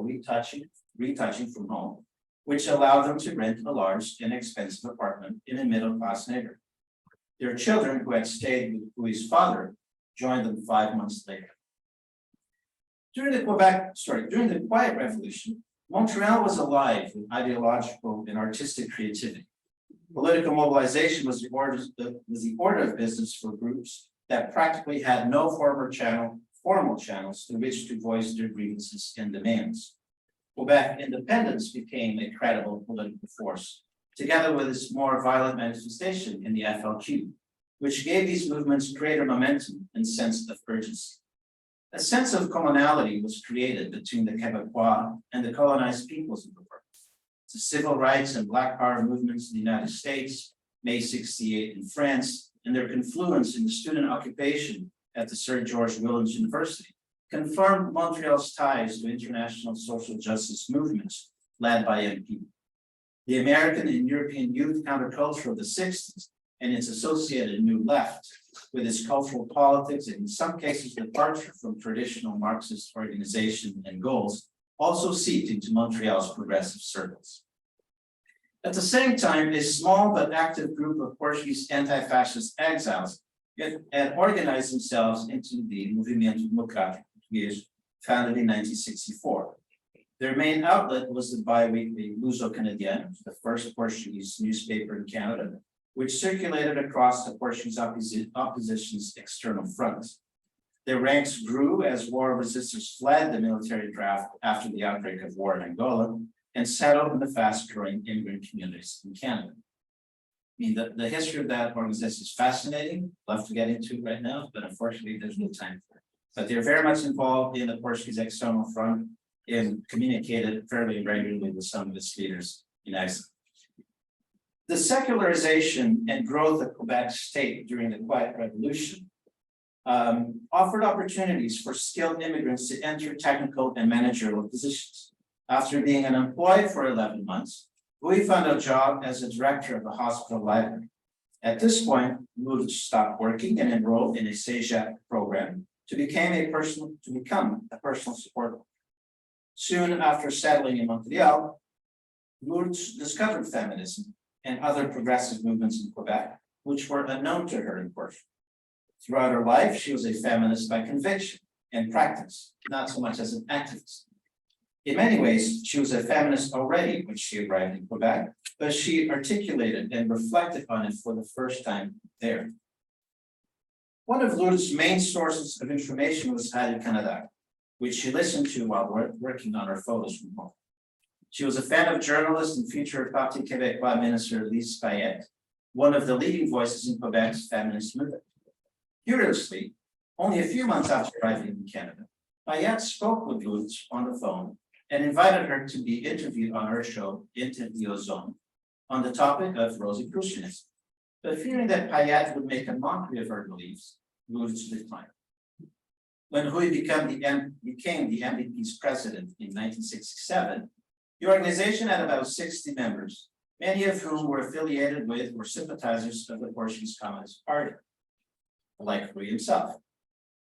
retouching from home, which allowed them to rent a large, inexpensive apartment in a middle-class neighborhood. Their children, who had stayed with Louis' father, joined them 5 months later. During the Quiet Revolution, Montreal was alive with ideological and artistic creativity. Political mobilization was the order of business for groups that practically had no formal channels through which to voice their grievances and demands. Quebec independence became a credible political force, together with its more violent manifestation in the FLQ, which gave these movements greater momentum and sense of urgency. A sense of commonality was created between the Quebecois and the colonized peoples of the world. The civil rights and Black Power movements in the United States, May 68 in France, and their confluence in the student occupation at the Sir George Williams University confirmed Montreal's ties to international social justice movements led by MP. The American and European youth counterculture of the 60s and its associated New Left, with its cultural politics and in some cases departure from traditional Marxist organization and goals, also seeped into Montreal's progressive circles. At the same time, a small but active group of Portuguese anti-fascist exiles had organized themselves into the Movimento Democrático Português, founded in 1964. Their main outlet was the bi-weekly Luso-Canadiano, the first Portuguese newspaper in Canada, which circulated across the Portuguese opposition's external fronts. Their ranks grew as war resistors fled the military draft after the outbreak of war in Angola and settled in the fast-growing immigrant communities in Canada. I mean, the history of that organization is fascinating. Love to get into it right now, but unfortunately, there's no time for it. But they're very much involved in the Portuguese external front and communicated fairly regularly with some of its leaders in exile. The secularization and growth of Quebec's state during the Quiet Revolution offered opportunities for skilled immigrants to enter technical and managerial positions. After being unemployed for 11 months, Louis found a job as a director of the hospital library. At this point, Lourdes stopped working and enrolled in a CEGEP program to become a personal support worker. Soon after settling in Montreal, Lourdes discovered feminism and other progressive movements in Quebec, which were unknown to her in Portugal. Throughout her life, she was a feminist by conviction and practice, not so much as an activist. In many ways, she was a feminist already when she arrived in Quebec, but she articulated and reflected on it for the first time there. One of Lourdes' main sources of information was Radio-Canada, which she listened to while working on her photos from home. She was a fan of journalist and future Parti Québécois minister Lise Payette, one of the leading voices in Quebec's feminist movement. Curiously, only a few months after arriving in Canada, Payette spoke with Lourdes on the phone and invited her to be interviewed on her show, Interview Zone, on the topic of Rosicrucianism. But fearing that Payette would make a mockery of her beliefs, Lourdes declined. When Louis became the MDP's president in 1967, the organization had about 60 members, many of whom were affiliated with or sympathizers of the Portuguese Communist Party, like Louis himself.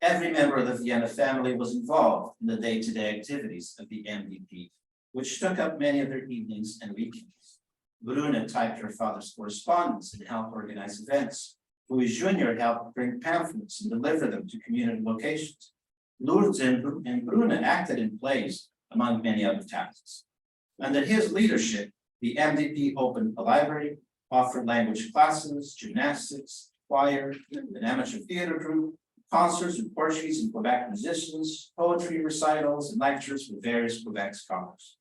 Every member of the Vienna family was involved in the day-to-day activities of the MDP, which took up many of their evenings and weekends. Bruna typed her father's correspondence and helped organize events. Louis Jr. helped bring pamphlets and deliver them to community locations. Lourdes and Bruna acted in plays, among many other tasks. Under his leadership, the MDP opened a library, offered language classes, gymnastics, choir, an amateur theater group, concerts with Portuguese and Quebec musicians, poetry recitals, and lectures with various Quebec scholars.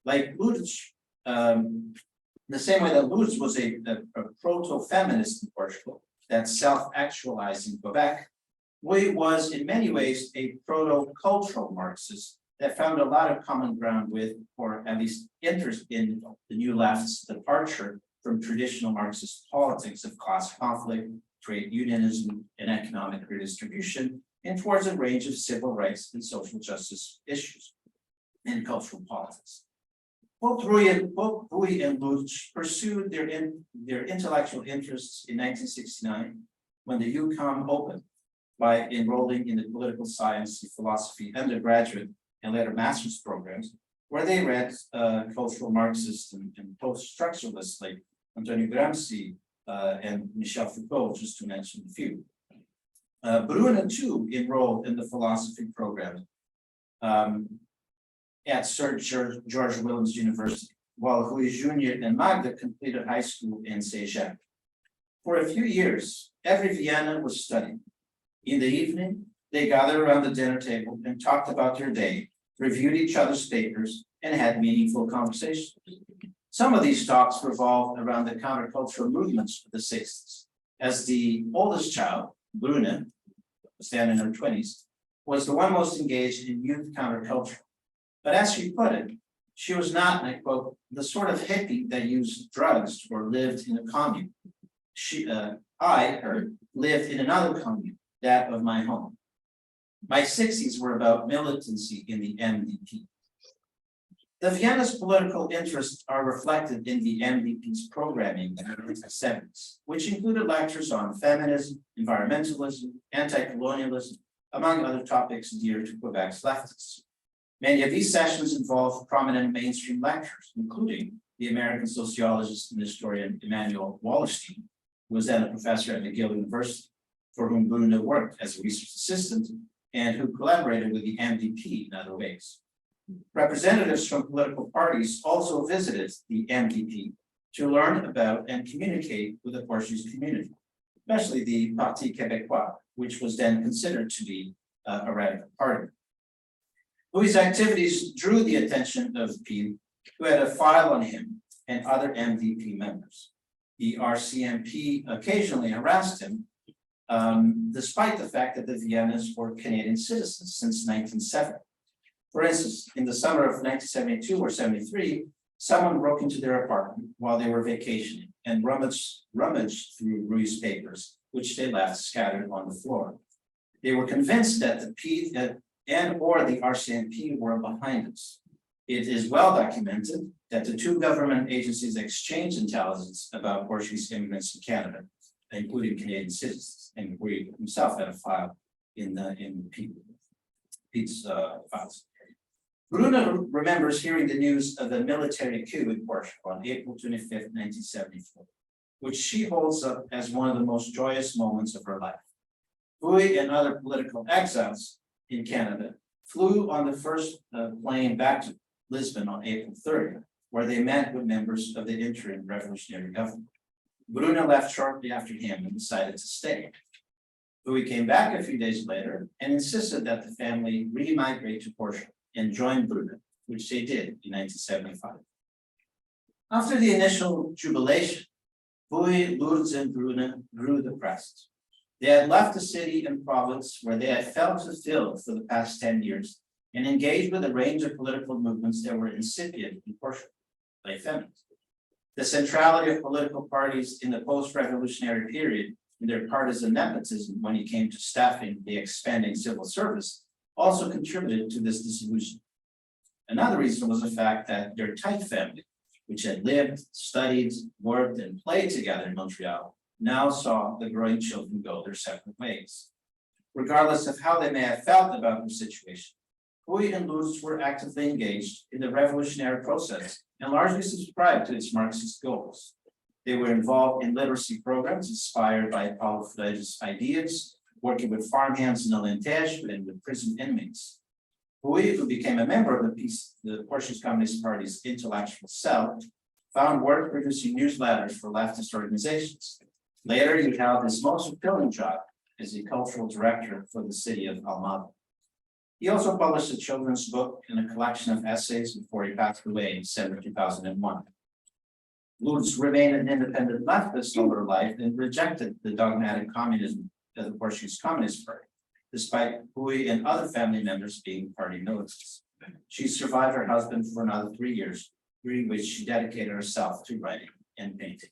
Like Lourdes, the same way that Lourdes was a proto-feminist in Portugal that self-actualized in Quebec, Louis was in many ways a proto-cultural Marxist that found a lot of common ground with, or at least interest in, the New Left's departure from traditional Marxist politics of class conflict trade unionism, and economic redistribution, and towards a range of civil rights and social justice issues and cultural politics. Both Ruy and Lutz pursued their intellectual interests in 1969 when the UQAM opened by enrolling in the political science and philosophy undergraduate and later master's programs, where they read cultural Marxists and post-structuralists like Antonio Gramsci and Michel Foucault, just to mention a few. Bruna too enrolled in the philosophy program at Sir George Williams University, while Ruy Jr. and Magda completed high school in Saint-Jacques. For a few years, every Vienna was studied. In the evening, they gathered around the dinner table and talked about their day, reviewed each other's papers, and had meaningful conversations. Some of these talks revolved around the countercultural movements of the 60s. As the oldest child, Bruna, was then in her 20s, was the one most engaged in youth counterculture. But as she put it, she was not, and I quote, the sort of hippie that used drugs or lived in a commune. I lived in another commune, that of my home. My 60s were about militancy in the MDP. The Vienna's political interests are reflected in the MDP's programming in the 70s, which included lectures on feminism, environmentalism, anti-colonialism, among other topics dear to Quebec's leftists. Many of these sessions involved prominent mainstream lecturers, including the American sociologist and historian Emanuel Wallerstein, who was then a professor at McGill University, for whom Bruna worked as a research assistant and who collaborated with the MDP in other ways. Representatives from political parties also visited the MDP to learn about and communicate with the Portuguese community, especially the Parti Québécois, which was then considered to be a radical party. Ruy's activities drew the attention of Peel, who had a file on him and other MDP members. The RCMP occasionally harassed him, despite the fact that the Viennas were Canadian citizens since 1970. For instance, in the summer of 1972 or 73, someone broke into their apartment while they were vacationing and rummaged through Ruy's papers, which they left scattered on the floor. They were convinced that the P and or the RCMP were behind us. It is well documented that the two government agencies exchanged intelligence about Portuguese immigrants in Canada, including Canadian citizens, and Rui himself had a file in Pete's files. Bruna remembers hearing the news of the military coup in Portugal on April 25th, 1974, which she holds up as one of the most joyous moments of her life. Rui and other political exiles in Canada flew on the first plane back to Lisbon on April 30th, where they met with members of the interim revolutionary government. Bruna left shortly after him and decided to stay. Rui came back a few days later and insisted that the family re-migrate to Portugal and join Bruna, which they did in 1975. After the initial jubilation, Rui, Lourdes, and Bruna grew depressed. They had left the city and province where they had felt fulfilled for the past 10 years and engaged with a range of political movements that were incipient in Portugal, like feminism. The centrality of political parties in the post-revolutionary period and their partisan nepotism when it came to staffing the expanding civil service also contributed to this dissolution. Another reason was the fact that their tight family, which had lived, studied, worked, and played together in Montreal, now saw the growing children go their separate ways. Regardless of how they may have felt about their situation, Rui and Lourdes were actively engaged in the revolutionary process and largely subscribed to its Marxist goals. They were involved in literacy programs inspired by Paulo Freire's ideas, working with farmhands in Alentejo and with prison inmates. Rui, who became a member of the Portuguese Communist Party's intellectual cell, found work producing newsletters for leftist organizations. Later, he held his most fulfilling job as the cultural director for the city of Almada. He also published a children's book and a collection of essays before he passed away in December 2001. Lourdes remained an independent leftist all her life and rejected the dogmatic communism of the Portuguese Communist Party, despite Rui and other family members being party militants. She survived her husband for another 3 years, during which she dedicated herself to writing and painting.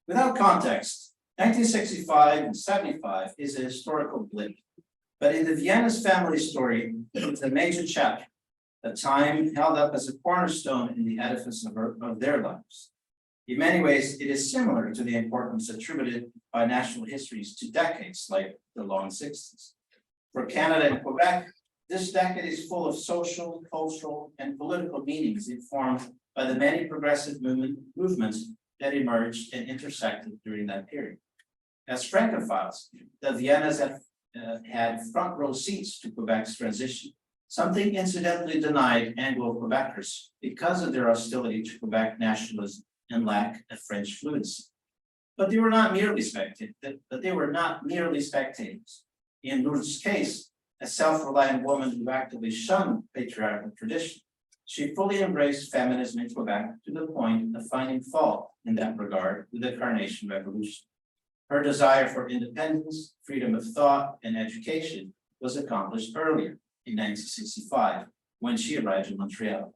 Without context, 1965 and 75 is a historical blip, but in the Vienna's family story, it's a major chapter, a time held up as a cornerstone in the edifice of their lives. In many ways, it is similar to the importance attributed by national histories to decades like the long 60s. For Canada and Quebec, this decade is full of social, cultural, and political meanings informed by the many progressive movements that emerged and intersected during that period. As Francophiles, the Viennas have had front row seats to Quebec's transition, something incidentally denied Anglo-Quebecers because of their hostility to Quebec nationalism and lack of French fluency. But they were not merely spectators. In Lourdes' case, a self-reliant woman who actively shunned patriarchal tradition, she fully embraced feminism in Quebec to the point of finding fault in that regard with the Carnation Revolution. Her desire for independence, freedom of thought, and education was accomplished earlier in 1965 when she arrived in Montreal.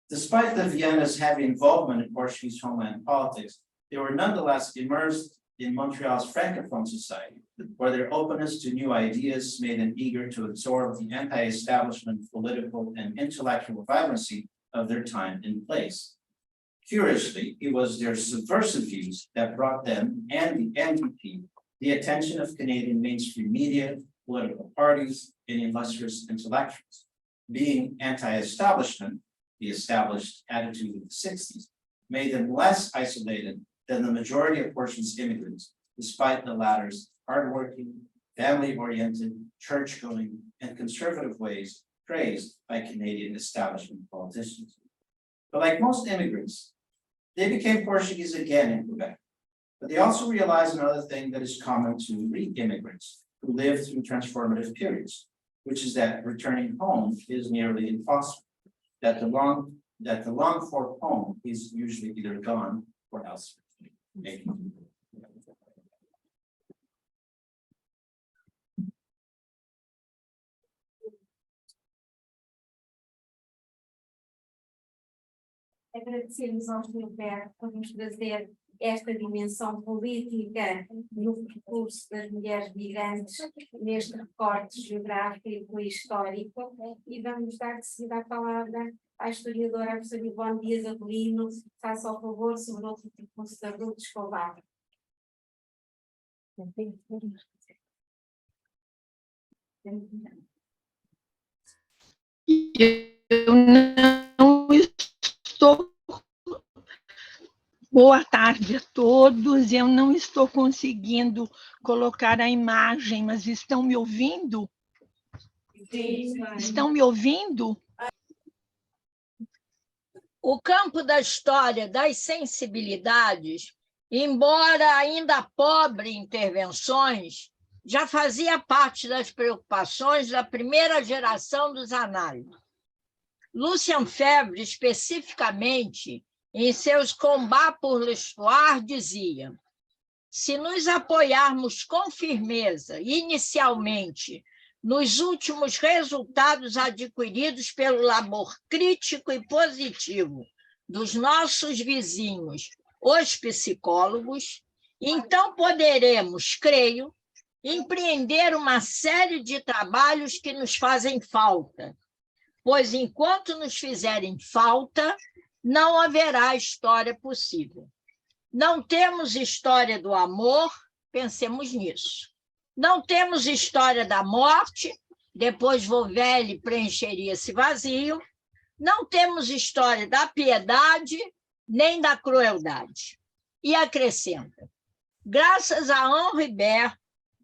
Despite the Vienna's heavy involvement in Portuguese homeland politics, they were nonetheless immersed in Montreal's Francophone society, where their openness to new ideas made them eager to absorb the anti-establishment political and intellectual vibrancy of their time and place. Curiously, it was their subversive views that brought them and the NDP the attention of Canadian mainstream media, political parties, and illustrious intellectuals. Being anti-establishment, the established attitude of the 60s, made them less isolated than the majority of Portuguese immigrants, despite the latter's hardworking, family-oriented, church-going, and conservative ways praised by Canadian establishment politicians. But like most immigrants, they became Portuguese again in Quebec. But they also realized another thing that is common to re-immigrants who live through transformative periods, which is that returning home is nearly impossible, that the longed-for home is usually either gone or elsewhere. Agradecemos ao Gilberto por nos trazer esta dimensão política no percurso das mulheres migrantes, neste recorte geográfico e histórico, e vamos dar de seguida a palavra à historiadora, a professora Ivone Dias Avelino, faça ao favor sobre o percurso da Ruth Escobar. Eu não estou. Boa tarde a todos. Eu não estou conseguindo colocar a imagem, mas estão me ouvindo? Estão me ouvindo? O campo da história das sensibilidades, embora ainda pobre em intervenções, já fazia parte das preocupações da primeira geração dos análises. Lucien Febvre, especificamente, em seus Combats pour l'Histoire, dizia: se nos apoiarmos com firmeza, inicialmente, nos últimos resultados adquiridos pelo labor crítico e positivo dos nossos vizinhos, os psicólogos, então poderemos, creio, empreender uma série de trabalhos que nos fazem falta, pois enquanto nos fizerem falta, não haverá história possível. Não temos história do amor, pensemos nisso. Não temos história da morte, depois Vovelli preencheria esse vazio. Não temos história da piedade, nem da crueldade. E acrescenta: graças a Henri Bert,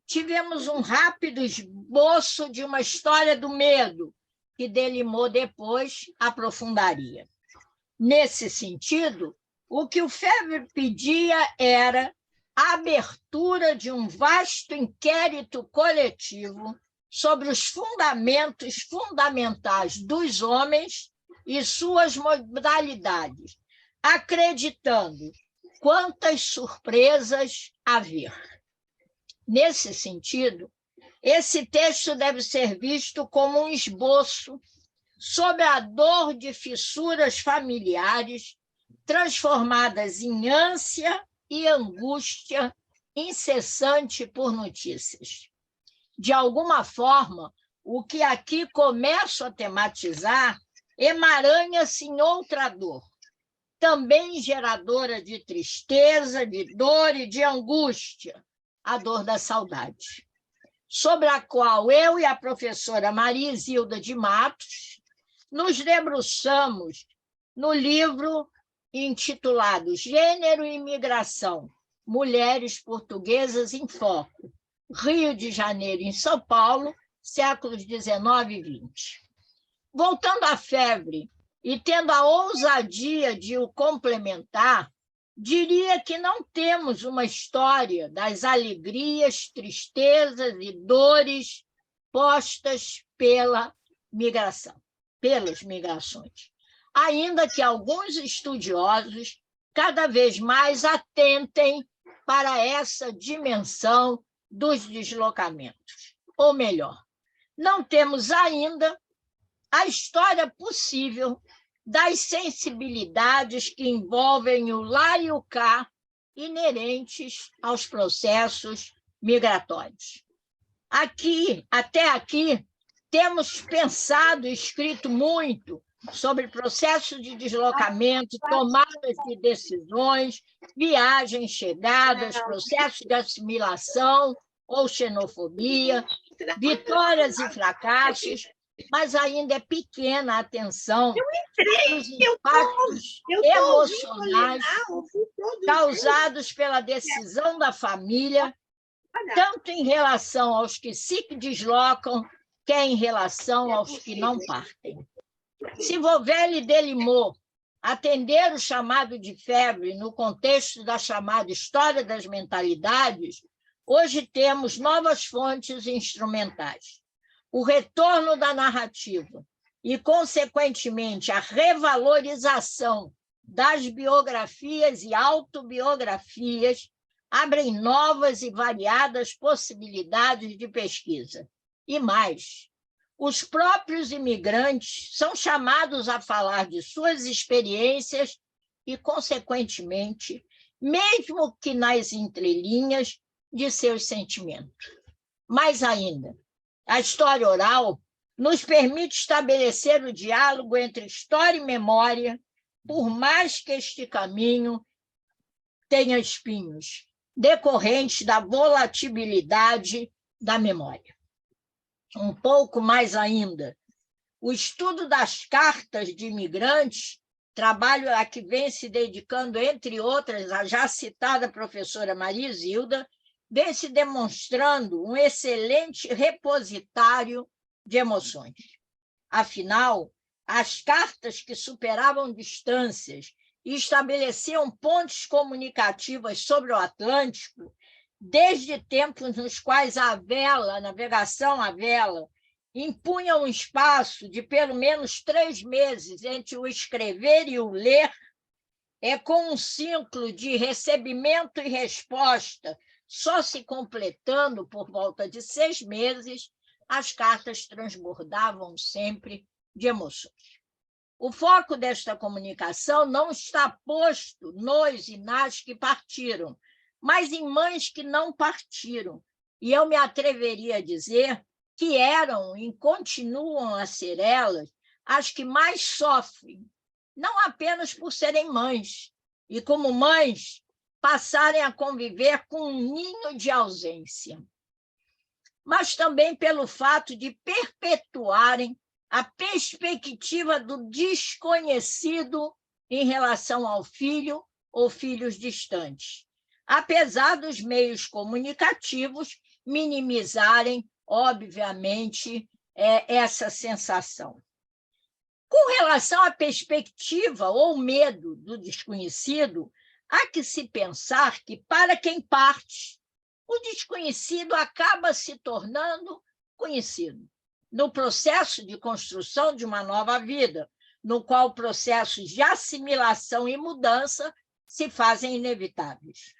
tivemos um rápido esboço de uma história do medo, que Delimot depois aprofundaria. Nesse sentido, o que o Febvre pedia era a abertura de um vasto inquérito coletivo sobre os fundamentos fundamentais dos homens e suas modalidades, acreditando quantas surpresas haver. Nesse sentido, esse texto deve ser visto como um esboço sobre a dor de fissuras familiares transformadas em ânsia e angústia incessante por notícias. De alguma forma, o que aqui começo a tematizar emaranha-se em outra dor, também geradora de tristeza, de dor e de angústia, a dor da saudade, sobre a qual eu e a professora Maria Isilda de Matos nos debruçamos no livro intitulado Gênero e Imigração, Mulheres Portuguesas em Foco, Rio de Janeiro em São Paulo, séculos 19 e 20. Voltando à febre e tendo a ousadia de o complementar, diria que não temos uma história das alegrias, tristezas e dores postas pela migração, pelas migrações, ainda que alguns estudiosos cada vez mais atentem para essa dimensão dos deslocamentos. Ou melhor, não temos ainda a história possível das sensibilidades que envolvem o lá e o cá inerentes aos processos migratórios. Até aqui, temos pensado e escrito muito sobre processos de deslocamento, tomadas de decisões, viagens, chegadas, processos de assimilação ou xenofobia, vitórias e fracassos, mas ainda é pequena a atenção dos impactos emocionais causados pela decisão da família, tanto em relação aos que se deslocam, que em relação aos que não partem. Se Vovelli delimou atender o chamado de febre no contexto da chamada história das mentalidades, hoje temos novas fontes instrumentais. O retorno da narrativa e, consequentemente, a revalorização das biografias e autobiografias abrem novas e variadas possibilidades de pesquisa. E mais, os próprios imigrantes são chamados a falar de suas experiências e, consequentemente, mesmo que nas entrelinhas, de seus sentimentos. Mais ainda, a história oral nos permite estabelecer o diálogo entre história e memória, por mais que este caminho tenha espinhos, decorrentes da volatilidade da memória. Um pouco mais ainda, o estudo das cartas de imigrantes, trabalho a que vem se dedicando, entre outras, a já citada professora Maria Isilda, vem se demonstrando um excelente repositário de emoções. Afinal, as cartas que superavam distâncias e estabeleciam pontes comunicativas sobre o Atlântico, desde tempos nos quais a navegação à vela, impunha um espaço de pelo menos 3 meses entre o escrever e o ler, com um ciclo de recebimento e resposta só se completando por volta de 6 meses, as cartas transbordavam sempre de emoções. O foco desta comunicação não está posto nos e nas que partiram, mas em mães que não partiram. E eu me atreveria a dizer que eram e continuam a ser elas as que mais sofrem, não apenas por serem mães, e como mães, passarem a conviver com um ninho de ausência, mas também pelo fato de perpetuarem a perspectiva do desconhecido em relação ao filho ou filhos distantes, apesar dos meios comunicativos minimizarem, obviamente, essa sensação. Com relação à perspectiva ou medo do desconhecido, há que se pensar que, para quem parte, o desconhecido acaba se tornando conhecido, no processo de construção de uma nova vida, no qual processos de assimilação e mudança se fazem inevitáveis.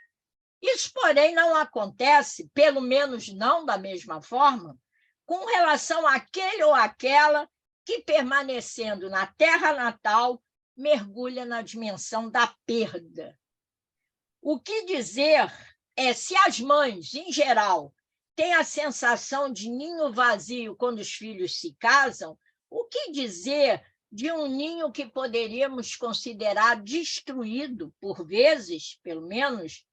Isso, porém, não acontece, pelo menos não da mesma forma, com relação àquele ou àquela que, permanecendo na terra natal, mergulha na dimensão da perda. O que dizer se as mães, em geral, têm a sensação de ninho vazio quando os filhos se casam, o que dizer de um ninho que poderíamos considerar destruído, por vezes, pelo menos,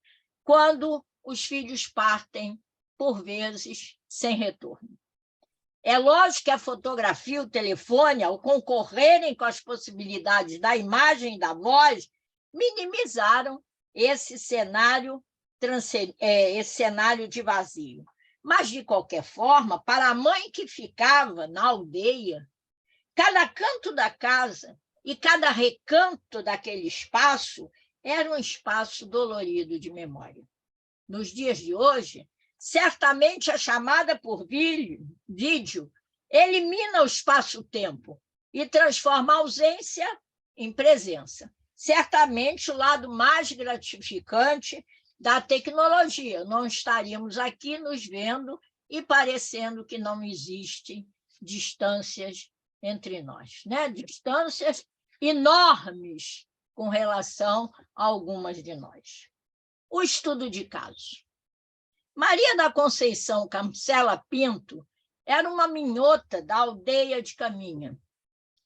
quando os filhos partem, por vezes, sem retorno? É lógico que a fotografia e o telefone, ao concorrerem com as possibilidades da imagem e da voz, minimizaram esse cenário de vazio. Mas, de qualquer forma, para a mãe que ficava na aldeia, cada canto da casa e cada recanto daquele espaço era um espaço dolorido de memória. Nos dias de hoje, certamente a chamada por vídeo elimina o espaço-tempo e transforma a ausência em presença. Certamente o lado mais gratificante da tecnologia. Não estaríamos aqui nos vendo e parecendo que não existem distâncias entre nós, né? Distâncias enormes com relação a algumas de nós. O estudo de caso. Maria da Conceição Cancela Pinto era uma minhota da aldeia de Caminha.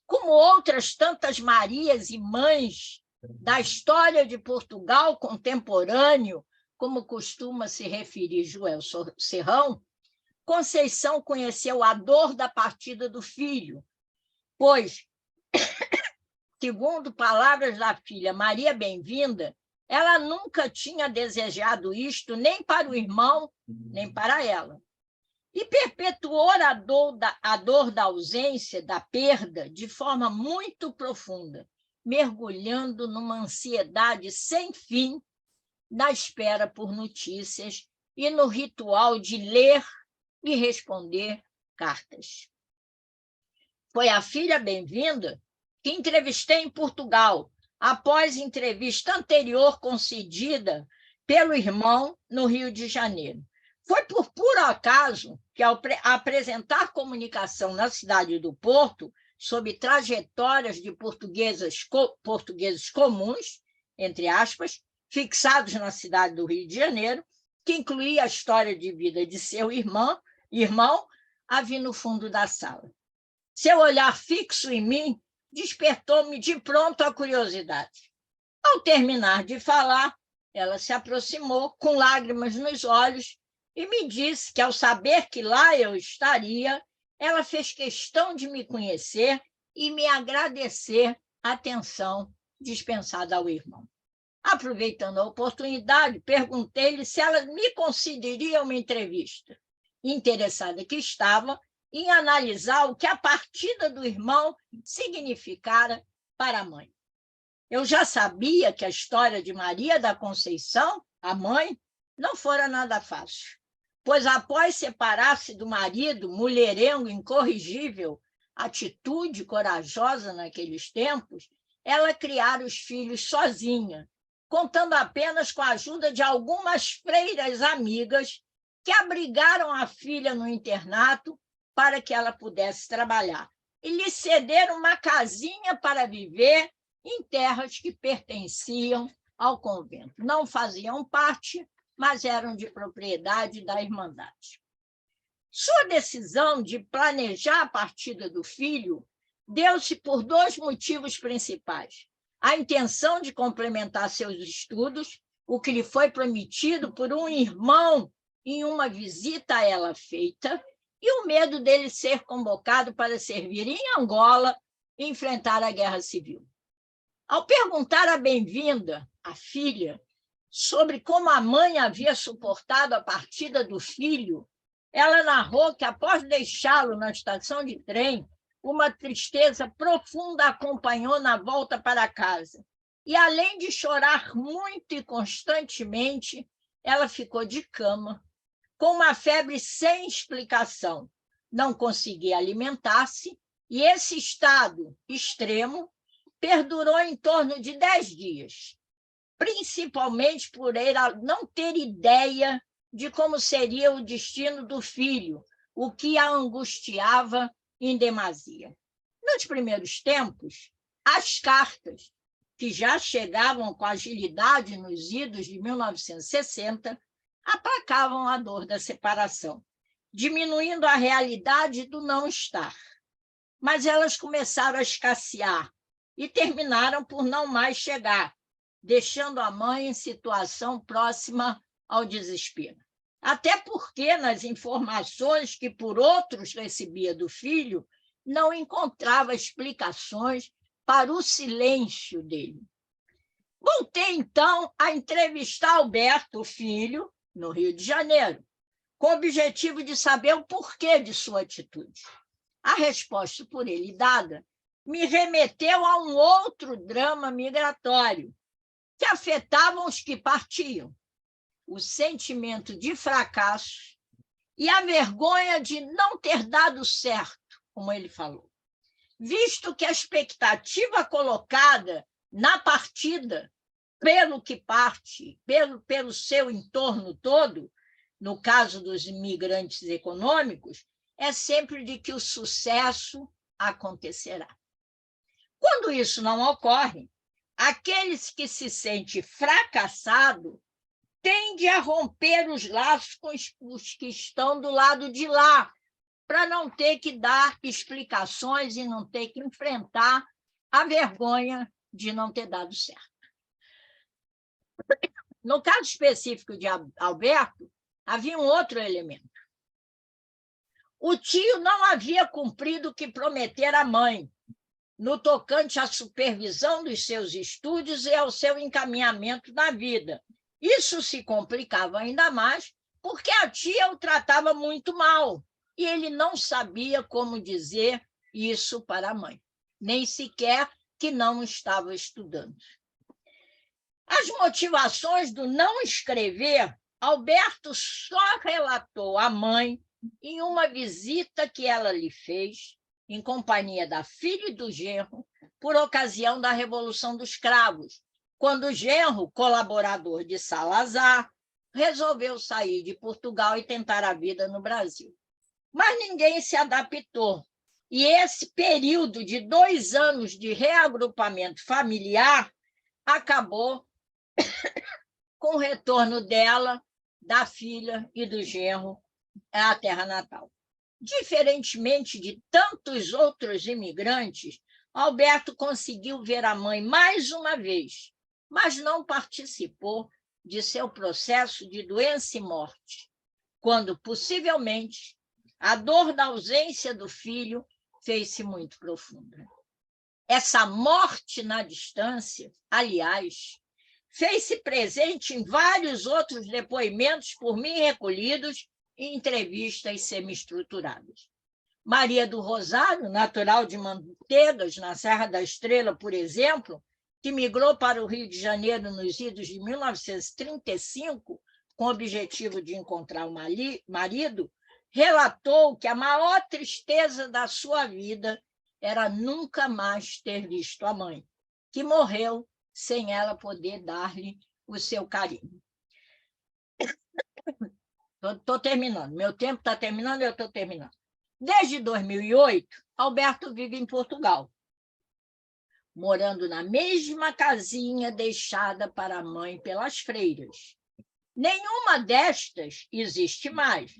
Como outras tantas Marias e mães da história de Portugal contemporâneo, como costuma se referir Joel Serrão, Conceição conheceu a dor da partida do filho, pois, segundo palavras da filha Maria Bem-vinda, ela nunca tinha desejado isto nem para o irmão, nem para ela. E perpetuou a dor da ausência, da perda, de forma muito profunda, mergulhando numa ansiedade sem fim na espera por notícias e no ritual de ler e responder cartas. Foi a filha Bem-vinda que entrevistei em Portugal, após entrevista anterior concedida pelo irmão no Rio de Janeiro. Foi por puro acaso que, ao apresentar comunicação na cidade do Porto sobre trajetórias de portugueses comuns, entre aspas, fixados na cidade do Rio de Janeiro, que incluía a história de vida de seu irmão, a vi no fundo da sala. Seu olhar fixo em mim despertou-me de pronto a curiosidade. Ao terminar de falar, ela se aproximou, com lágrimas nos olhos, e me disse que, ao saber que lá eu estaria, ela fez questão de me conhecer e me agradecer a atenção dispensada ao irmão. Aproveitando a oportunidade, perguntei-lhe se ela me concederia uma entrevista, interessada que estava em analisar o que a partida do irmão significara para a mãe. Eu já sabia que a história de Maria da Conceição, a mãe, não fora nada fácil, pois após separar-se do marido, mulherengo incorrigível, atitude corajosa naqueles tempos, ela criara os filhos sozinha, contando apenas com a ajuda de algumas freiras amigas que abrigaram a filha no internato para que ela pudesse trabalhar e lhe cederam uma casinha para viver em terras que pertenciam ao convento. Não faziam parte, mas eram de propriedade da Irmandade. Sua decisão de planejar a partida do filho deu-se por dois motivos principais: a intenção de complementar seus estudos, o que lhe foi prometido por um irmão em uma visita a ela feita, e o medo dele ser convocado para servir em Angola e enfrentar a guerra civil. Ao perguntar à Bem-vinda, a filha, sobre como a mãe havia suportado a partida do filho, ela narrou que, após deixá-lo na estação de trem, uma tristeza profunda a acompanhou na volta para casa. E, além de chorar muito e constantemente, ela ficou de cama, com uma febre sem explicação. Não conseguia alimentar-se, e esse estado extremo perdurou em torno de 10 dias, principalmente por ela não ter ideia de como seria o destino do filho, o que a angustiava em demasia. Nos primeiros tempos, as cartas, que já chegavam com agilidade nos idos de 1960, aplacavam a dor da separação, diminuindo a realidade do não estar. Mas elas começaram a escassear e terminaram por não mais chegar, deixando a mãe em situação próxima ao desespero. Até porque, nas informações que por outros recebia do filho, não encontrava explicações para o silêncio dele. Voltei, então, a entrevistar Alberto, o filho, no Rio de Janeiro, com o objetivo de saber o porquê de sua atitude. A resposta por ele dada me remeteu a um outro drama migratório que afetava os que partiam: o sentimento de fracasso e a vergonha de não ter dado certo, como ele falou, visto que a expectativa colocada na partida pelo que parte, pelo seu entorno todo, no caso dos imigrantes econômicos, é sempre de que o sucesso acontecerá. Quando isso não ocorre, aqueles que se sentem fracassados tendem a romper os laços com os que estão do lado de lá, para não ter que dar explicações e não ter que enfrentar a vergonha de não ter dado certo. No caso específico de Alberto, havia um outro elemento. O tio não havia cumprido o que prometera à mãe, no tocante à supervisão dos seus estudos e ao seu encaminhamento na vida. Isso se complicava ainda mais porque a tia o tratava muito mal e ele não sabia como dizer isso para a mãe, nem sequer que não estava estudando. As motivações do não escrever, Alberto só relatou à mãe em uma visita que ela lhe fez, em companhia da filha e do genro, por ocasião da Revolução dos Cravos, quando o genro, colaborador de Salazar, resolveu sair de Portugal e tentar a vida no Brasil. Mas ninguém se adaptou, e esse período de 2 anos de reagrupamento familiar acabou com o retorno dela, da filha e do genro à terra natal. Diferentemente de tantos outros imigrantes, Alberto conseguiu ver a mãe mais uma vez, mas não participou de seu processo de doença e morte, quando, possivelmente, a dor da ausência do filho fez-se muito profunda. Essa morte na distância, aliás, fez-se presente em vários outros depoimentos por mim recolhidos em entrevistas semi-estruturadas. Maria do Rosário, natural de Manteigas, na Serra da Estrela, por exemplo, que migrou para o Rio de Janeiro nos idos de 1935, com o objetivo de encontrar o marido, relatou que a maior tristeza da sua vida era nunca mais ter visto a mãe, que morreu sem ela poder dar-lhe o seu carinho. Estou terminando, meu tempo está terminando, eu estou terminando. Desde 2008, Alberto vive em Portugal, morando na mesma casinha deixada para a mãe pelas freiras. Nenhuma destas existe mais,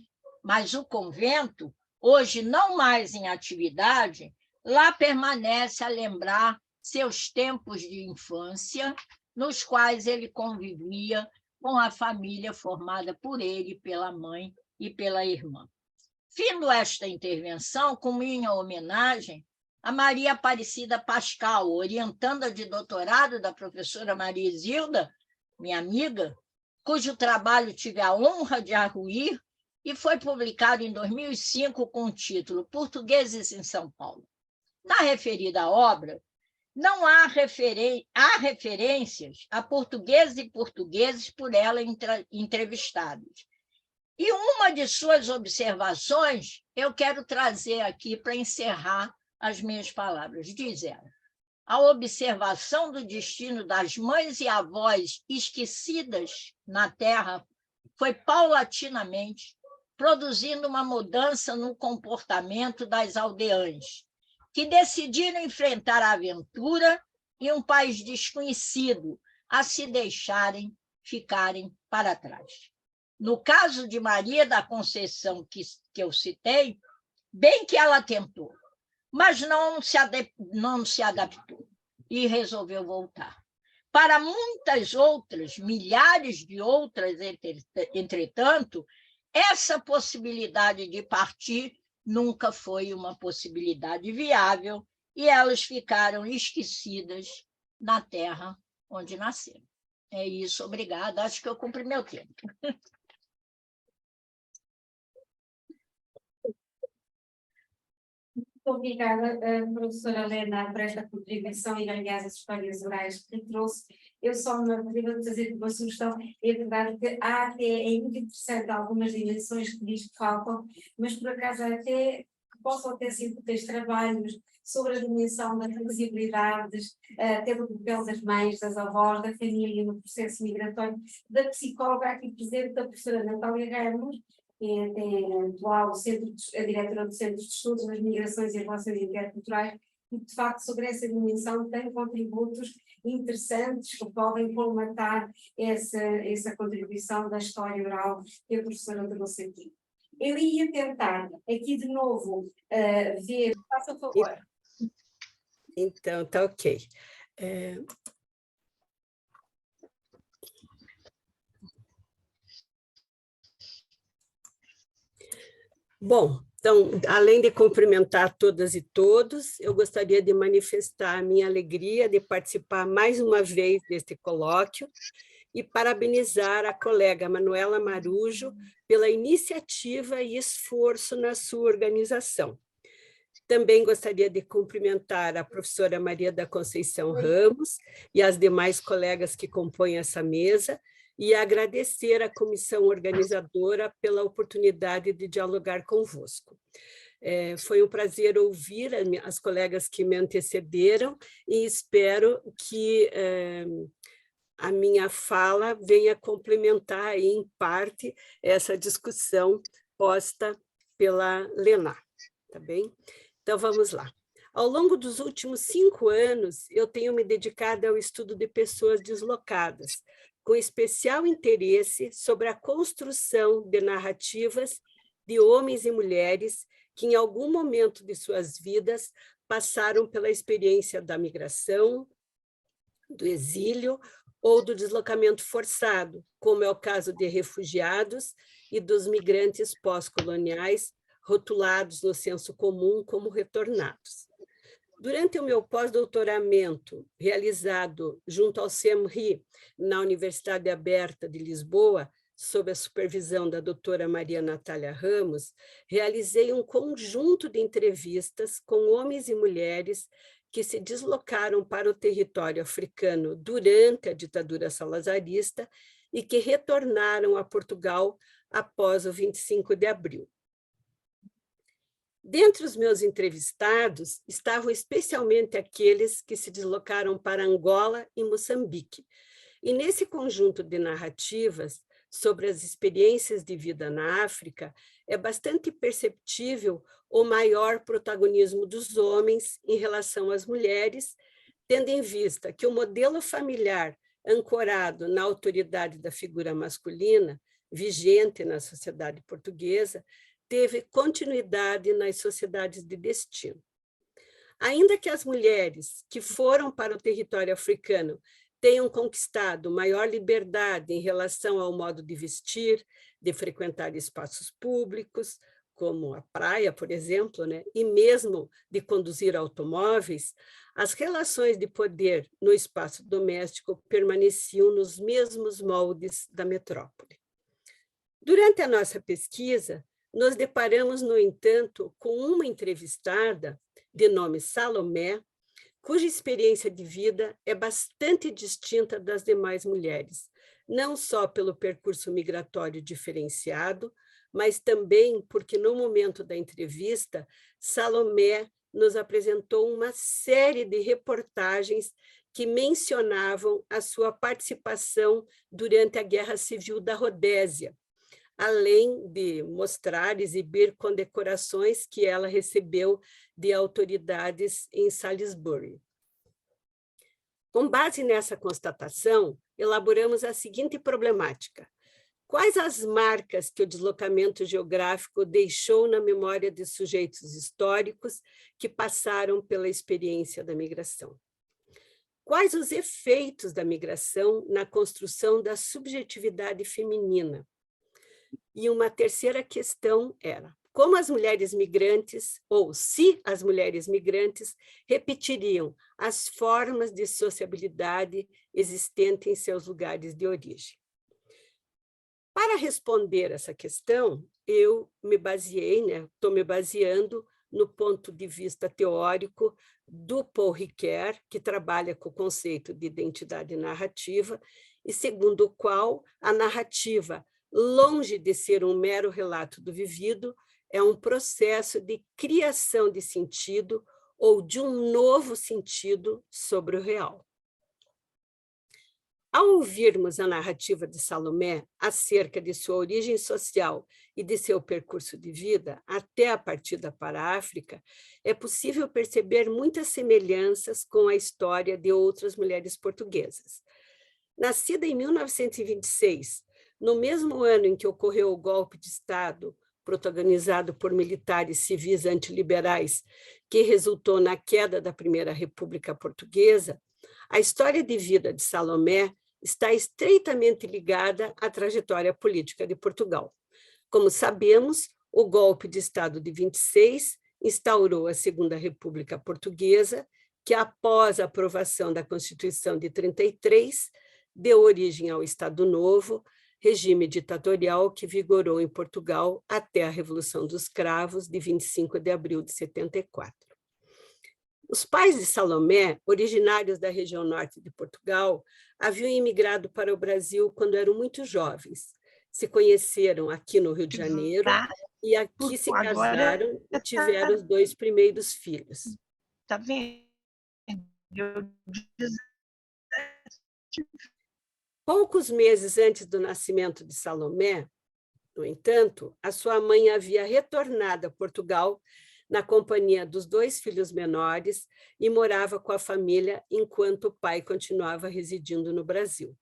mas o convento, hoje não mais em atividade, lá permanece a lembrar seus tempos de infância, nos quais ele convivia com a família formada por ele, pela mãe e pela irmã. Findo esta intervenção, com minha homenagem a Maria Aparecida Pascal, orientanda de doutorado da professora Maria Isilda, minha amiga, cujo trabalho tive a honra de arruir e foi publicado em 2005 com o título Portugueses em São Paulo. Na referida obra, não há referências a portugueses e portugueses por ela entrevistados. E uma de suas observações eu quero trazer aqui para encerrar as minhas palavras. Diz ela: a observação do destino das mães e avós esquecidas na terra foi paulatinamente produzindo uma mudança no comportamento das aldeãs, que decidiram enfrentar a aventura em um país desconhecido, a se deixarem ficarem para trás. No caso de Maria da Conceição, que eu citei, bem que ela tentou, mas não se adaptou e resolveu voltar. Para muitas outras, milhares de outras, entretanto, essa possibilidade de partir nunca foi uma possibilidade viável e elas ficaram esquecidas na terra onde nasceram. É isso, obrigada. Acho que eu cumpri meu tempo. Muito obrigada, professora Helena, por esta contribuição e, aliás, as histórias orais que trouxe. Eu só me atrevo a fazer uma sugestão. É verdade que há até, é muito interessante algumas dimensões que diz que faltam, mas por acaso até que possam ter sido úteis trabalhos sobre a dimensão das visibilidades, até do papel das mães, das avós, da família no processo migratório, da psicóloga aqui presente, da professora Natália Ramos, é atual a diretora do Centro de Estudos das Migrações e Relações Interculturais, e de facto sobre essa dimensão tem contributos interessantes que podem colmatar essa contribuição da história oral que a professora trouxe aqui. Eu ia tentar aqui de novo ver, faça favor. Então, tá ok. Bom, então, além de cumprimentar todas e todos, eu gostaria de manifestar a minha alegria de participar mais uma vez deste colóquio e parabenizar a colega Manuela Marujo pela iniciativa e esforço na sua organização. Também gostaria de cumprimentar a professora Maria da Conceição Ramos e as demais colegas que compõem essa mesa, e agradecer à comissão organizadora pela oportunidade de dialogar convosco. Foi um prazer ouvir as colegas que me antecederam e espero que a minha fala venha complementar, em parte, essa discussão posta pela Lena, tá bem? Então, vamos lá. Ao longo dos últimos 5 anos, eu tenho me dedicado ao estudo de pessoas deslocadas, com especial interesse sobre a construção de narrativas de homens e mulheres que, em algum momento de suas vidas, passaram pela experiência da migração, do exílio ou do deslocamento forçado, como é o caso de refugiados e dos migrantes pós-coloniais, rotulados no senso comum como retornados. Durante o meu pós-doutoramento, realizado junto ao CEMRI, na Universidade Aberta de Lisboa, sob a supervisão da doutora Maria Natália Ramos, realizei um conjunto de entrevistas com homens e mulheres que se deslocaram para o território africano durante a ditadura salazarista e que retornaram a Portugal após o 25 de abril. Dentre os meus entrevistados, estavam especialmente aqueles que se deslocaram para Angola e Moçambique. E nesse conjunto de narrativas sobre as experiências de vida na África, é bastante perceptível o maior protagonismo dos homens em relação às mulheres, tendo em vista que o modelo familiar ancorado na autoridade da figura masculina, vigente na sociedade portuguesa, teve continuidade nas sociedades de destino. Ainda que as mulheres que foram para o território africano tenham conquistado maior liberdade em relação ao modo de vestir, de frequentar espaços públicos, como a praia, por exemplo, né? E mesmo de conduzir automóveis, as relações de poder no espaço doméstico permaneciam nos mesmos moldes da metrópole. Durante a nossa pesquisa, nos deparamos, no entanto, com uma entrevistada, de nome Salomé, cuja experiência de vida é bastante distinta das demais mulheres, não só pelo percurso migratório diferenciado, mas também porque, no momento da entrevista, Salomé nos apresentou uma série de reportagens que mencionavam a sua participação durante a Guerra Civil da Rodésia, além de mostrar e exibir condecorações que ela recebeu de autoridades em Salisbury. Com base nessa constatação, elaboramos a seguinte problemática: Quais as marcas que o deslocamento geográfico deixou na memória de sujeitos históricos que passaram pela experiência da migração? Quais os efeitos da migração na construção da subjetividade feminina? E uma terceira questão era: como as mulheres migrantes, ou se as mulheres migrantes, repetiriam as formas de sociabilidade existentes em seus lugares de origem? Para responder essa questão, eu me baseei, estou me baseando no ponto de vista teórico do Paul Ricoeur, que trabalha com o conceito de identidade narrativa, e segundo o qual a narrativa, longe de ser um mero relato do vivido, é um processo de criação de sentido ou de um novo sentido sobre o real. Ao ouvirmos a narrativa de Salomé acerca de sua origem social e de seu percurso de vida até a partida para a África, é possível perceber muitas semelhanças com a história de outras mulheres portuguesas. Nascida em 1926, no mesmo ano em que ocorreu o golpe de Estado, protagonizado por militares civis antiliberais, que resultou na queda da Primeira República Portuguesa, a história de vida de Salomé está estreitamente ligada à trajetória política de Portugal. Como sabemos, o golpe de Estado de 26 instaurou a Segunda República Portuguesa, que, após a aprovação da Constituição de 33, deu origem ao Estado Novo, regime ditatorial que vigorou em Portugal até a Revolução dos Cravos, de 25 de abril de 74. Os pais de Salomé, originários da região norte de Portugal, haviam imigrado para o Brasil quando eram muito jovens. Se conheceram aqui no Rio de Janeiro e aqui se casaram e tiveram os 2 primeiros filhos. Está vendo? Poucos meses antes do nascimento de Salomé, no entanto, a sua mãe havia retornado a Portugal na companhia dos 2 filhos menores e morava com a família enquanto o pai continuava residindo no Brasil.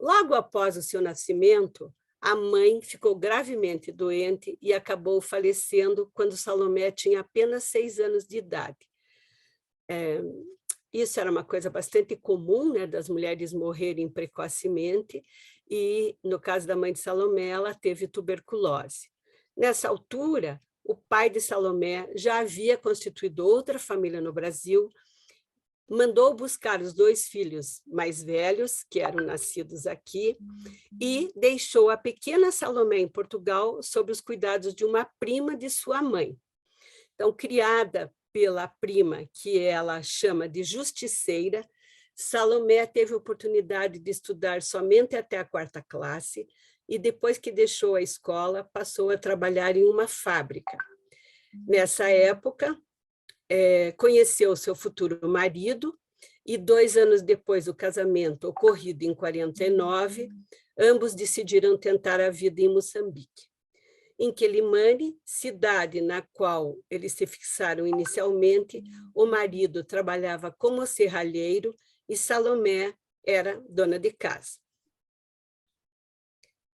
Logo após o seu nascimento, a mãe ficou gravemente doente e acabou falecendo quando Salomé tinha apenas 6 anos de idade. Isso era uma coisa bastante comum, das mulheres morrerem precocemente, e, no caso da mãe de Salomé, ela teve tuberculose. Nessa altura, o pai de Salomé já havia constituído outra família no Brasil, mandou buscar os 2 filhos mais velhos, que eram nascidos aqui, e deixou a pequena Salomé em Portugal sob os cuidados de uma prima de sua mãe. Então, criada pela prima, que ela chama de justiceira, Salomé teve a oportunidade de estudar somente até a 4ª classe, e depois que deixou a escola, passou a trabalhar em uma fábrica. Nessa época, conheceu seu futuro marido, e 2 anos depois do casamento, ocorrido em 49, ambos decidiram tentar a vida em Moçambique. Em Quelimane, cidade na qual eles se fixaram inicialmente, o marido trabalhava como serralheiro e Salomé era dona de casa.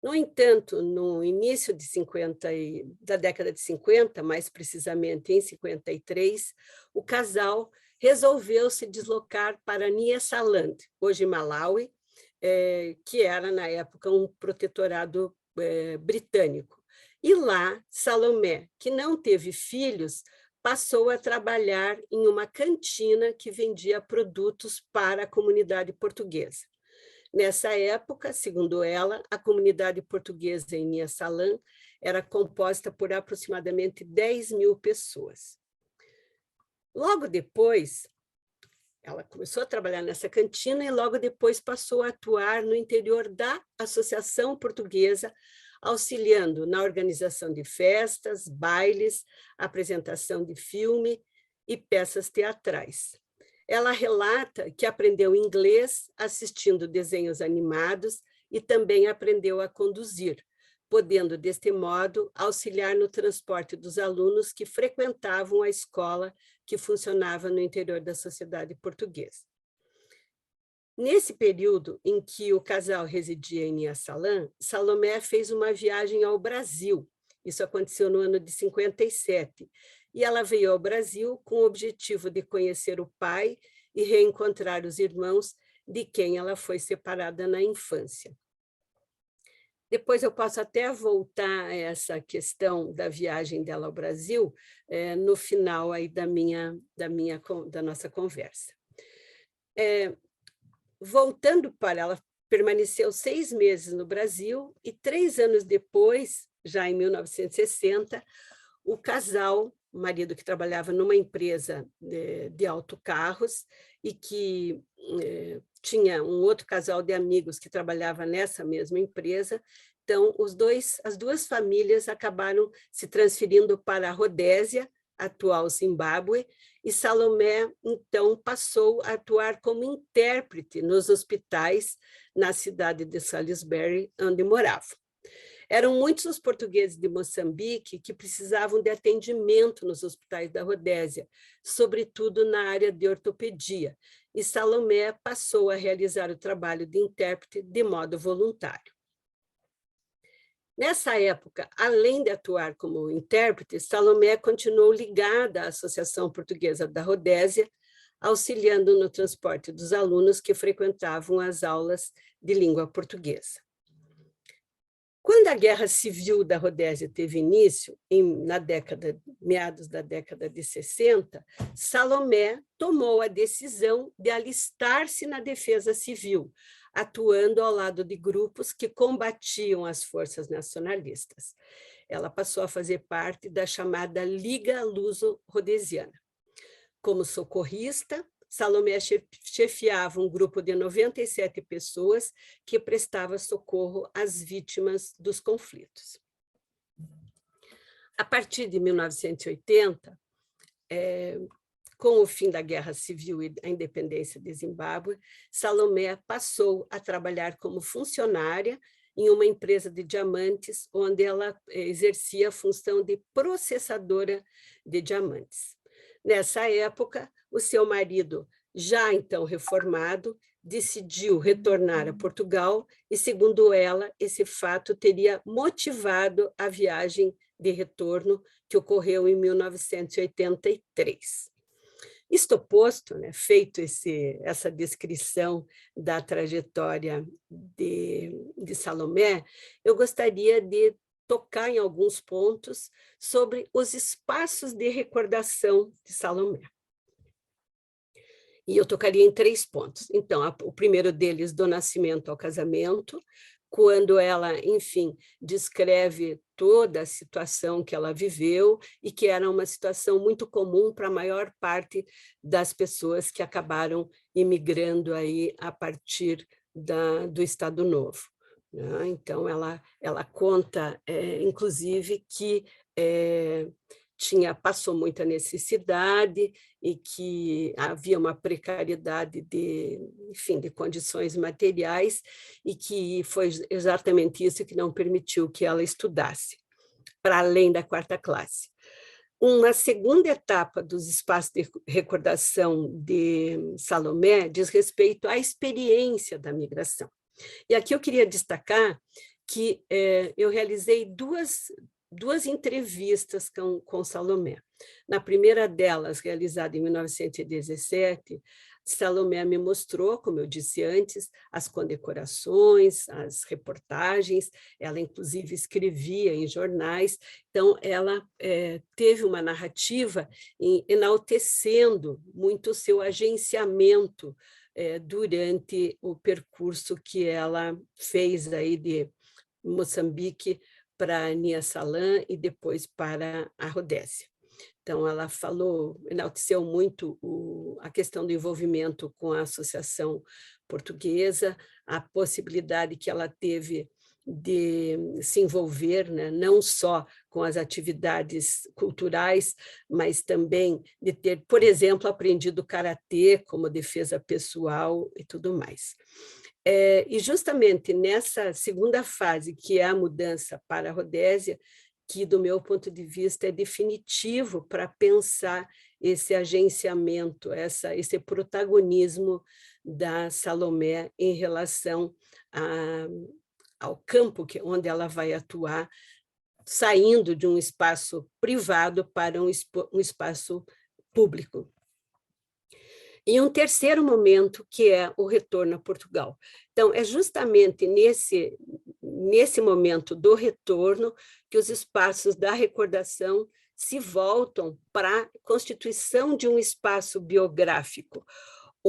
No entanto, no início da década de 50, mais precisamente em 53, o casal resolveu se deslocar para Nyasaland, hoje Malawi, que era, na época, um protetorado britânico. E lá, Salomé, que não teve filhos, passou a trabalhar em uma cantina que vendia produtos para a comunidade portuguesa. Nessa época, segundo ela, a comunidade portuguesa em Nyasaland era composta por aproximadamente 10.000 pessoas. Logo depois, ela começou a trabalhar nessa cantina e logo depois passou a atuar no interior da Associação Portuguesa, auxiliando na organização de festas, bailes, apresentação de filme e peças teatrais. Ela relata que aprendeu inglês assistindo desenhos animados e também aprendeu a conduzir, podendo, deste modo, auxiliar no transporte dos alunos que frequentavam a escola que funcionava no interior da sociedade portuguesa. Nesse período em que o casal residia em Nyasaland, Salomé fez uma viagem ao Brasil. Isso aconteceu no ano de 57. E ela veio ao Brasil com o objetivo de conhecer o pai e reencontrar os irmãos de quem ela foi separada na infância. Depois eu posso até voltar a essa questão da viagem dela ao Brasil no final aí da nossa conversa. Voltando para ela, permaneceu 6 meses no Brasil e 3 anos depois, já em 1960, o casal, o marido que trabalhava numa empresa de autocarros e que tinha um outro casal de amigos que trabalhava nessa mesma empresa. Então, as duas famílias acabaram se transferindo para a Rodésia, atual Zimbábue, e Salomé, então, passou a atuar como intérprete nos hospitais na cidade de Salisbury, onde morava. Eram muitos os portugueses de Moçambique que precisavam de atendimento nos hospitais da Rodésia, sobretudo na área de ortopedia, e Salomé passou a realizar o trabalho de intérprete de modo voluntário. Nessa época, além de atuar como intérprete, Salomé continuou ligada à Associação Portuguesa da Rodésia, auxiliando no transporte dos alunos que frequentavam as aulas de língua portuguesa. Quando a Guerra Civil da Rodésia teve início, meados da década de 60, Salomé tomou a decisão de alistar-se na defesa civil, atuando ao lado de grupos que combatiam as forças nacionalistas. Ela passou a fazer parte da chamada Liga Luso-Rodesiana. Como socorrista, Salomé chefiava um grupo de 97 pessoas que prestava socorro às vítimas dos conflitos. A partir de 1980, com o fim da Guerra Civil e a independência de Zimbábue, Salomé passou a trabalhar como funcionária em uma empresa de diamantes, onde ela exercia a função de processadora de diamantes. Nessa época, o seu marido, já então reformado, decidiu retornar a Portugal e, segundo ela, esse fato teria motivado a viagem de retorno que ocorreu em 1983. Isto posto, feito essa descrição da trajetória de Salomé, eu gostaria de tocar em alguns pontos sobre os espaços de recordação de Salomé. E eu tocaria em 3 pontos. Então, o primeiro deles, do nascimento ao casamento, quando ela, enfim, descreve toda a situação que ela viveu e que era uma situação muito comum para a maior parte das pessoas que acabaram imigrando aí a partir do Estado Novo. Então, ela conta, inclusive, que passou muita necessidade e que havia uma precariedade de condições materiais e que foi exatamente isso que não permitiu que ela estudasse, para além da 4ª classe. Uma segunda etapa dos espaços de recordação de Salomé diz respeito à experiência da migração. E aqui eu queria destacar que eu realizei duas entrevistas com Salomé. Na primeira delas, realizada em 1917, Salomé me mostrou, como eu disse antes, as condecorações, as reportagens, ela inclusive escrevia em jornais, então ela teve uma narrativa enaltecendo muito o seu agenciamento durante o percurso que ela fez aí de Moçambique para Nyasaland e depois para a Rodésia. Então, ela enalteceu muito a questão do envolvimento com a Associação Portuguesa, a possibilidade que ela teve de se envolver, não só com as atividades culturais, mas também de ter, por exemplo, aprendido karatê como defesa pessoal e tudo mais. E justamente nessa segunda fase, que é a mudança para a Rodésia, que, do meu ponto de vista, é definitivo para pensar esse agenciamento, esse protagonismo da Salomé em relação ao campo onde ela vai atuar, saindo de um espaço privado para um espaço público. E um terceiro momento, que é o retorno a Portugal. Então, é justamente nesse momento do retorno que os espaços da recordação se voltam para a constituição de um espaço biográfico,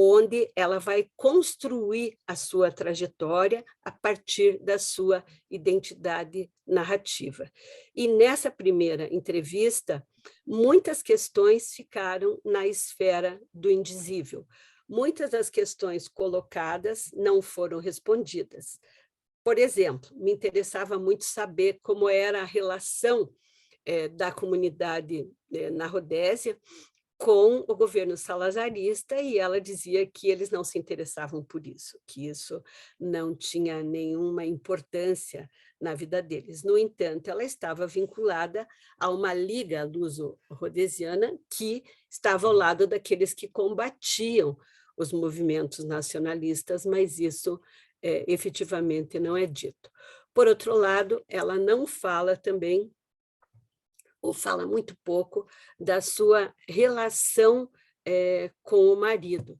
onde ela vai construir a sua trajetória a partir da sua identidade narrativa. E nessa primeira entrevista, muitas questões ficaram na esfera do indizível. Muitas das questões colocadas não foram respondidas. Por exemplo, me interessava muito saber como era a relação da comunidade na Rodésia com o governo salazarista, e ela dizia que eles não se interessavam por isso, que isso não tinha nenhuma importância na vida deles. No entanto, ela estava vinculada a uma liga luso-rodesiana que estava ao lado daqueles que combatiam os movimentos nacionalistas, mas isso efetivamente não é dito. Por outro lado, ela não fala também, ou fala muito pouco, da sua relação com o marido.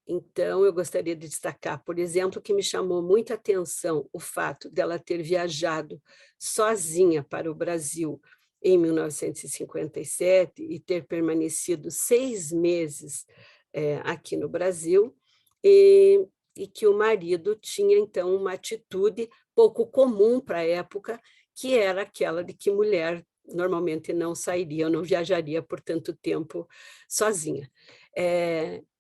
Então, eu gostaria de destacar, por exemplo, que me chamou muita atenção o fato dela ter viajado sozinha para o Brasil em 1957 e ter permanecido 6 meses aqui no Brasil, e que o marido tinha, então, uma atitude pouco comum para a época, que era aquela de que mulher normalmente não sairia, não viajaria por tanto tempo sozinha.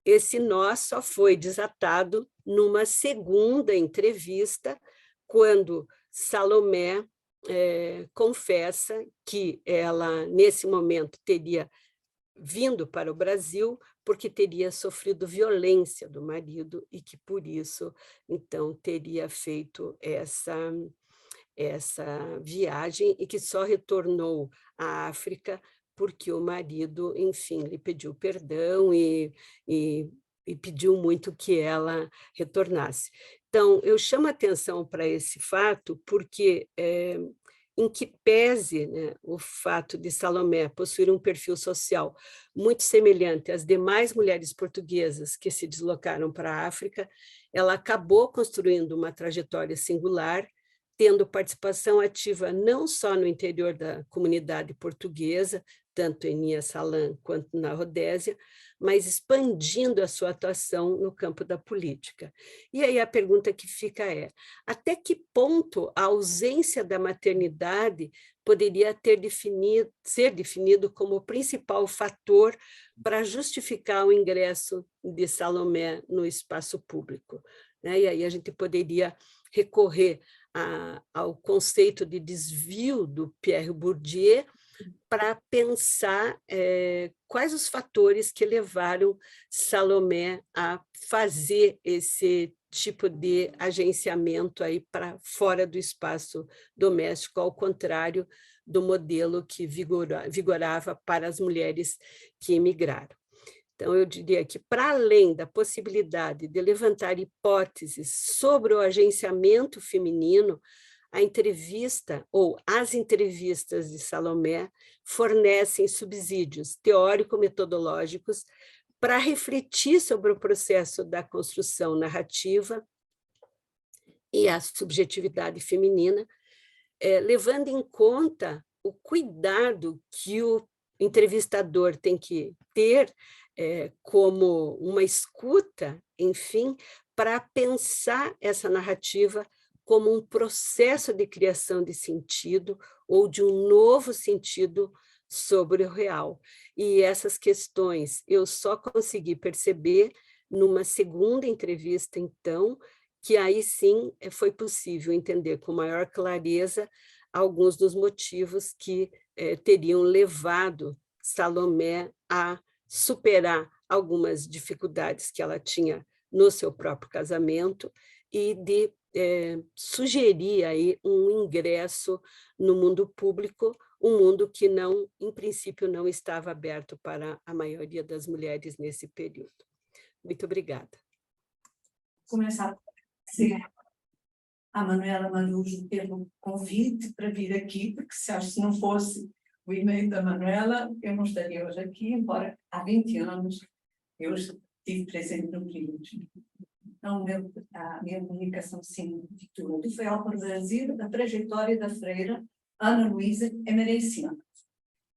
Esse nó só foi desatado numa segunda entrevista, quando Salomé confessa que ela, nesse momento, teria vindo para o Brasil porque teria sofrido violência do marido e que, por isso, então, teria feito essa viagem e que só retornou à África porque o marido, enfim, lhe pediu perdão e pediu muito que ela retornasse. Então, eu chamo a atenção para esse fato porque, em que pese, né, o fato de Salomé possuir um perfil social muito semelhante às demais mulheres portuguesas que se deslocaram para a África, ela acabou construindo uma trajetória singular, tendo participação ativa não só no interior da comunidade portuguesa, tanto em Nyasaland quanto na Rodésia, mas expandindo a sua atuação no campo da política. E aí a pergunta que fica é: até que ponto a ausência da maternidade poderia ser definido como o principal fator para justificar o ingresso de Salomé no espaço público? E aí a gente poderia recorrer ao conceito de desvio do Pierre Bourdieu para pensar quais os fatores que levaram Salomé a fazer esse tipo de agenciamento aí para fora do espaço doméstico, ao contrário do modelo que vigorava para as mulheres que emigraram. Então, eu diria que, para além da possibilidade de levantar hipóteses sobre o agenciamento feminino, a entrevista ou as entrevistas de Salomé fornecem subsídios teórico-metodológicos para refletir sobre o processo da construção narrativa e a subjetividade feminina, levando em conta o cuidado que o entrevistador tem que ter como uma escuta, enfim, para pensar essa narrativa como um processo de criação de sentido ou de um novo sentido sobre o real. E essas questões eu só consegui perceber numa segunda entrevista, então, que aí sim foi possível entender com maior clareza alguns dos motivos que teriam levado Salomé a superar algumas dificuldades que ela tinha no seu próprio casamento e de sugerir aí um ingresso no mundo público, um mundo que não, em princípio, não estava aberto para a maioria das mulheres nesse período. Muito obrigada. Começar a agradecer à Manuela Marujo pelo convite para vir aqui, porque se não fosse o e-mail da Manuela, eu não estaria hoje aqui, embora há 20 anos eu estive presente no período. Então, a minha comunicação científica do FAIAL para o Brasil, a trajetória da freira Ana Luísa Emerenciana.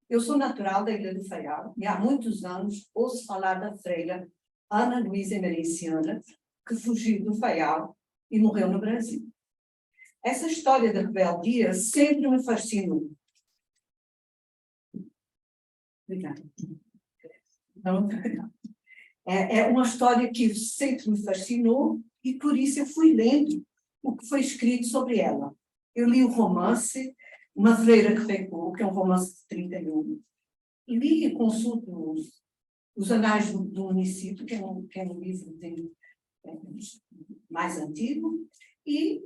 Eu sou natural da Ilha do Faial e há muitos anos ouço falar da freira Ana Luísa Emerenciana, que fugiu do Faial e morreu no Brasil. Essa história da rebeldia sempre me fascinou. Obrigada. Não, é uma história que sempre me fascinou e por isso eu fui lendo o que foi escrito sobre ela. Eu li o romance Uma Freira que Pecou, que é um romance de 31. Li e consulto os Anais do Município, que é um livro mais antigo, e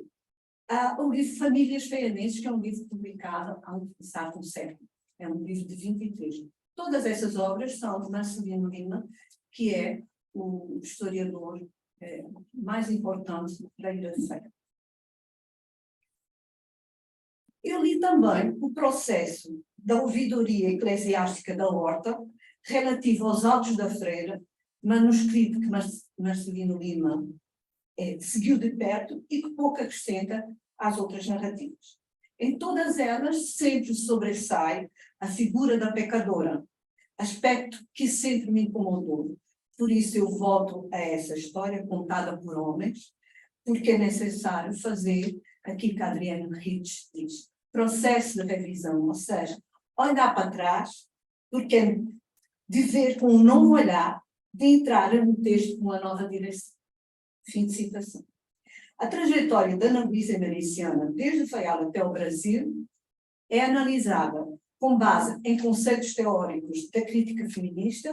o livro Famílias Feianenses, que é um livro publicado há um século. É um livro de 23. Todas essas obras são de Marcelino Lima, que é o historiador mais importante da Ilha de Feira. Eu li também o processo da ouvidoria eclesiástica da Horta, relativo aos Autos da Freira, manuscrito que Marcelino Lima seguiu de perto e que pouco acrescenta às outras narrativas. Em todas elas sempre sobressai a figura da pecadora, aspecto que sempre me incomodou. Por isso eu volto a essa história contada por homens, porque é necessário fazer aquilo que Adriano Ritz diz, processo de revisão, ou seja, olhar para trás, porque é de ver com um novo olhar, de entrar no texto com uma nova direção. Fim de citação. A trajetória da Ana Luísa Emerenciana, desde o Faial até o Brasil, é analisada com base em conceitos teóricos da crítica feminista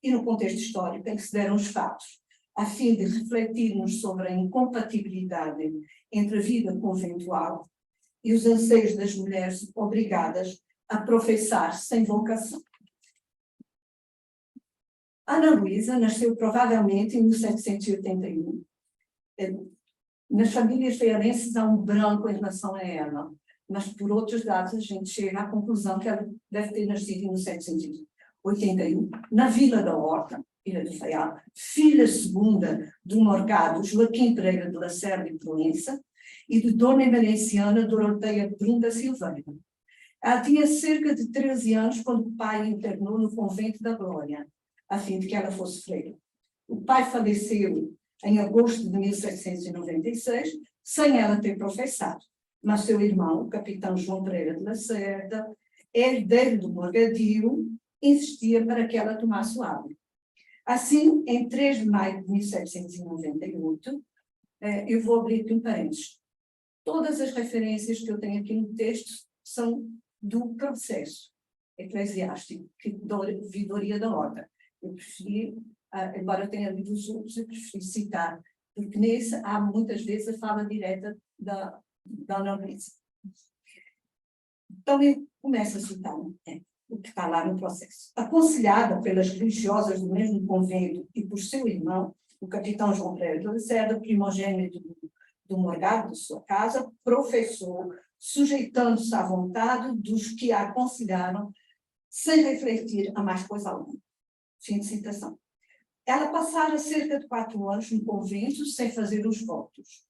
e no contexto histórico em que se deram os fatos, a fim de refletirmos sobre a incompatibilidade entre a vida conventual e os anseios das mulheres obrigadas a professar sem vocação. Ana Luísa nasceu provavelmente em 1781. Nas famílias feiarenses há um branco em relação a ela, mas por outros dados a gente chega à conclusão que ela deve ter nascido em 1781, na Vila da Horta, Ilha do Faial, filha segunda do morgado Joaquim Pereira de Lacerda e Proença e de Dona Emerenciana Doroteia Brum da Silveira. Ela tinha cerca de 13 anos quando o pai a internou no convento da Glória, a fim de que ela fosse freira. O pai faleceu em agosto de 1796, sem ela ter professado, mas seu irmão, o capitão João Pereira de Lacerda, herdeiro do morgadio, insistia para que ela tomasse o hábito. Assim, em 3 de maio de 1798, eu vou abrir aqui um parênteses. Todas as referências que eu tenho aqui no texto são do processo eclesiástico, da ouvidoria da Horta. Eu preferi, embora eu tenha lido os outros, eu preferi citar, porque nesse há muitas vezes a fala direta da Ana Luísa. Então, eu começo a citar o que está lá no processo. Aconselhada pelas religiosas do mesmo convento e por seu irmão, o capitão João Pereira de Lacerda, primogênito do morgado de sua casa, professor, sujeitando-se à vontade dos que a aconselharam, sem refletir a mais coisa alguma. Fim de citação. Ela passara cerca de 4 anos no convento sem fazer os votos.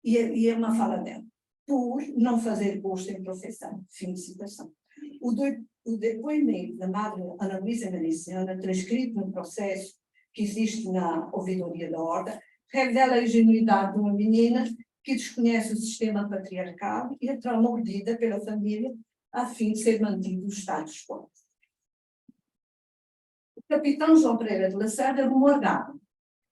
E é uma fala dela. Por não fazer gosto em professar. Fim de citação. O depoimento da madre Ana Luísa Emerenciana, transcrito no processo que existe na ouvidoria da Horta, revela a ingenuidade de uma menina que desconhece o sistema patriarcal e é mordida pela família a fim de ser mantido o status quo. O capitão João Pereira de Lacerda era um morgado.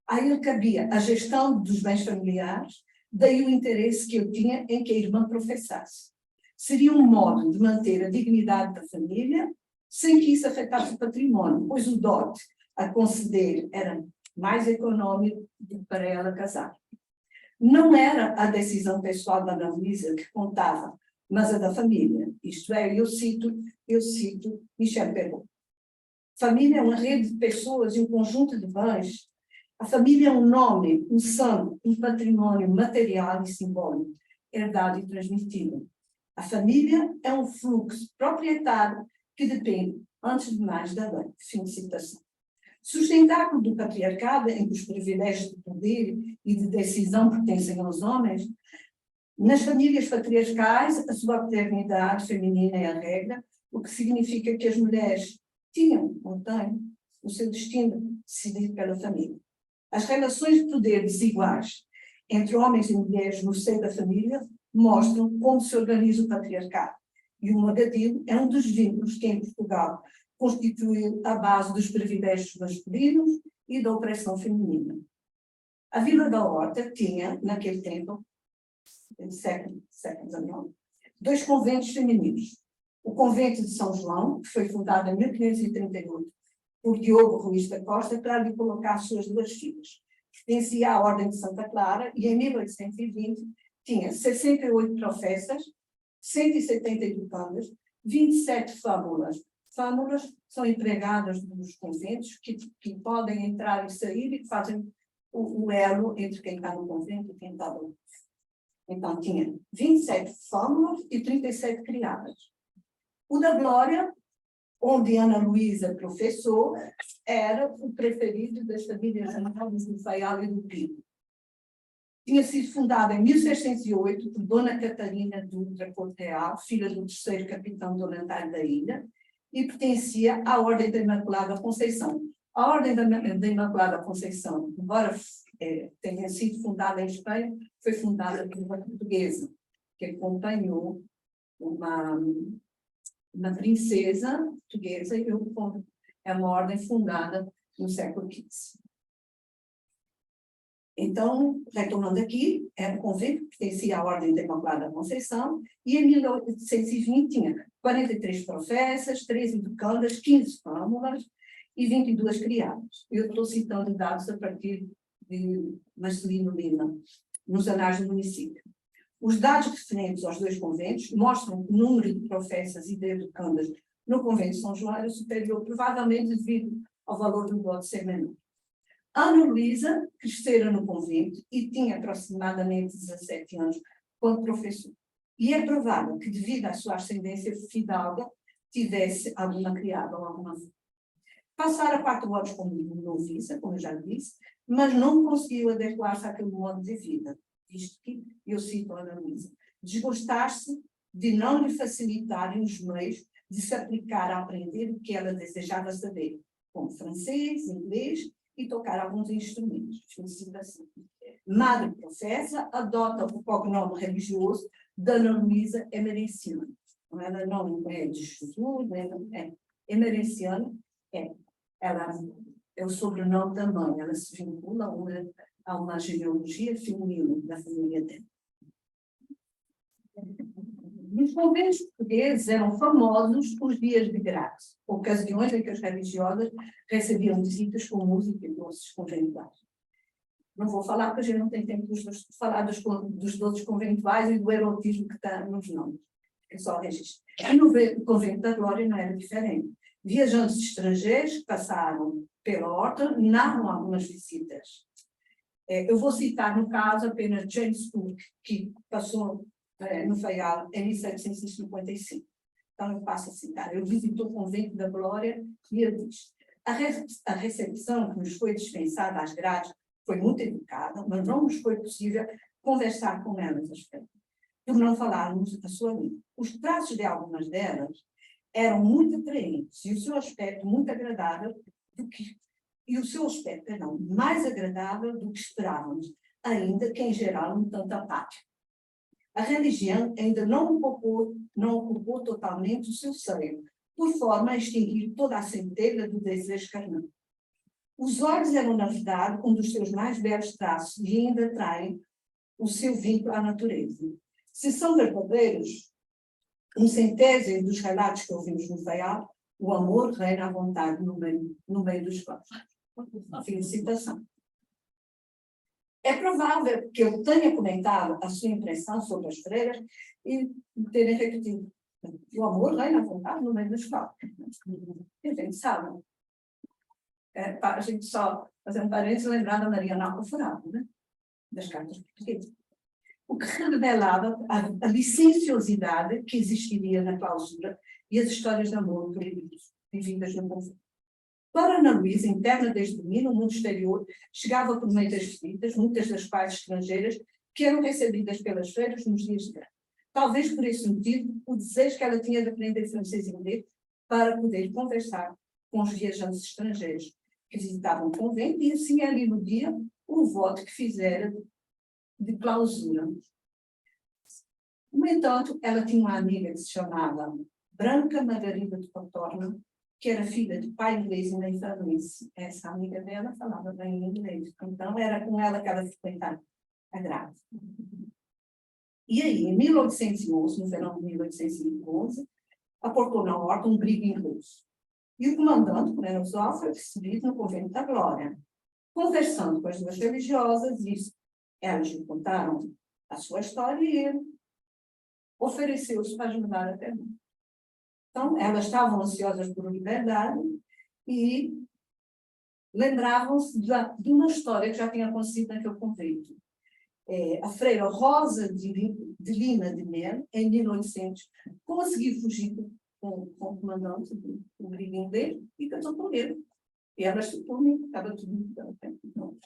A ele cabia a gestão dos bens familiares, daí o interesse que eu tinha em que a irmã professasse. Seria um modo de manter a dignidade da família, sem que isso afetasse o património, pois o dote a conceder era mais econômico do que para ela casar. Não era a decisão pessoal da Ana Luísa que contava, mas a da família. Isto é, eu cito Michel Perrault. Família é uma rede de pessoas e um conjunto de bens. A família é um nome, um sangue, um patrimônio material e simbólico, herdado e transmitido. A família é um fluxo proprietário que depende, antes de mais, da lei. Fim de citação. Sustentáculo do patriarcado, em que os privilégios de poder e de decisão pertencem aos homens, nas famílias patriarcais, a sua paternidade feminina é a regra, o que significa que as mulheres tinham, ou têm, o seu destino decidido pela família. As relações de poder desiguais entre homens e mulheres no seio da família mostram como se organiza o patriarcado. E o mogadio é um dos vínculos que, em Portugal, constituiu a base dos privilégios masculinos e da opressão feminina. A Vila da Horta tinha, naquele tempo, século XIX, 2 conventos femininos. O convento de São João, que foi fundado em 1538 por Diogo Ruiz da Costa, para lhe colocar suas 2 filhas. Pertencia à Ordem de Santa Clara e, em 1820, tinha 68 professas, 170 educandas, 27 fámulas. Fámulas são empregadas dos conventos que podem entrar e sair e que fazem o elo entre quem está no convento e quem está no outro. Então, tinha 27 fámulas e 37 criadas. O da Glória, onde Ana Luísa professou, era o preferido das famílias anônimas do Faial e do Pino. Tinha sido fundada em 1608 por Dona Catarina Dutra Corte Real, filha do 3º capitão do Lendário da ilha, e pertencia à Ordem da Imaculada Conceição. A Ordem da Imaculada Conceição, embora tenha sido fundada em Espanha, foi fundada por uma portuguesa, que acompanhou uma princesa portuguesa, e é uma ordem fundada no século XV. Então, retomando aqui, era um convento que pertencia à Ordem da Imaculada Conceição, e em 1820 tinha 43 professas, 13 educandas, 15 fámulas e 22 criadas. Eu estou citando dados a partir de Marcelino Lima, nos anais do município. Os dados referentes aos 2 conventos mostram que o número de professas e de educandas no convento de São João era superior, provavelmente devido ao valor do dote ser menor. Ana Luísa crescera no convento e tinha aproximadamente 17 anos quando professor. E é provável que, devido à sua ascendência fidalga, tivesse alguma criada ou alguma filha. Passara 4 anos como noviça, como eu já disse, mas não conseguiu adequar-se àquele modo de vida, visto que, eu cito a Ana Luísa, desgostar-se de não lhe facilitarem os meios de se aplicar a aprender o que ela desejava saber, como francês, inglês e tocar alguns instrumentos. Felicitação. Madre professa, adota o cognome religioso de Ana Luísa Emerenciana. Ela não é de Jesus, é Emerenciana, ela é o sobrenome da mãe, ela se vincula a uma genealogia feminina da família dela. Nos conventos portugueses eram famosos os dias de graça, ocasiões em que as religiosas recebiam visitas com música e doces conventuais. Não vou falar, porque a gente não tem tempo de falar dos doces conventuais e do erotismo que está nos nomes, é só registro. E no convento da Glória não era diferente. Viajantes estrangeiros que passaram pela horta narram algumas visitas. Eu vou citar, no caso, apenas James Cook, que passou no Faial em 1755. Então, eu passo a citar. Ele visitou o convento da Glória e ele diz: a recepção que nos foi dispensada às grades foi muito educada, mas não nos foi possível conversar com elas às vezes, por não falarmos a sua língua. Os traços de algumas delas eram muito atraentes e o seu aspecto muito agradável mais agradável do que esperávamos, ainda que em geral um tanto apático. A religião ainda não ocupou totalmente o seu seio, por forma a extinguir toda a centelha do desejo carnal. Os olhos eram, na verdade, um dos seus mais belos traços e ainda traem o seu vínculo à natureza. Se são verdadeiros, um centésimo dos relatos que ouvimos no Faial, o amor reina à vontade no meio dos povos. Fim de citação. É provável que eu tenha comentado a sua impressão sobre as freiras e terem repetido. O amor reina à vontade no meio da escola. E a gente sabe. A gente só, fazendo parênteses, lembrar da Mariana Alcoforado, né? Das cartas portuguesas. O que revelava a licenciosidade que existiria na clausura e as histórias de amor proibidas, vividas no conflito. Para Ana Luísa, interna desde mim, no mundo exterior, chegava por meio das visitas, muitas das quais estrangeiras, que eram recebidas pelas freiras nos dias de guerra. Talvez por esse motivo, o desejo que ela tinha de aprender francês e inglês para poder conversar com os viajantes estrangeiros que visitavam o convento e assim ela iludia o voto que fizera de clausura. No entanto, ela tinha uma amiga que se chamava Branca Margarida de Contorno, que era filha de pai inglês e mãe franense. Essa amiga dela falava bem inglês, então era com ela que ela frequentava a grávida. E aí, em 1811, no verão de 1811, aportou na horta um brigue russo. E o comandante, Kuznetsov, foi recebido no convento da Glória. Conversando com as duas religiosas, elas lhe contaram a sua história e ele ofereceu-se para ajudar a terminar. Então, elas estavam ansiosas por liberdade e lembravam-se de uma história que já tinha acontecido naquele convento. A freira Rosa de Lima de Mel, em 1800, conseguiu fugir com o comandante do brigue inglês e casou com ele. E elas se uniram, estava tudo bem.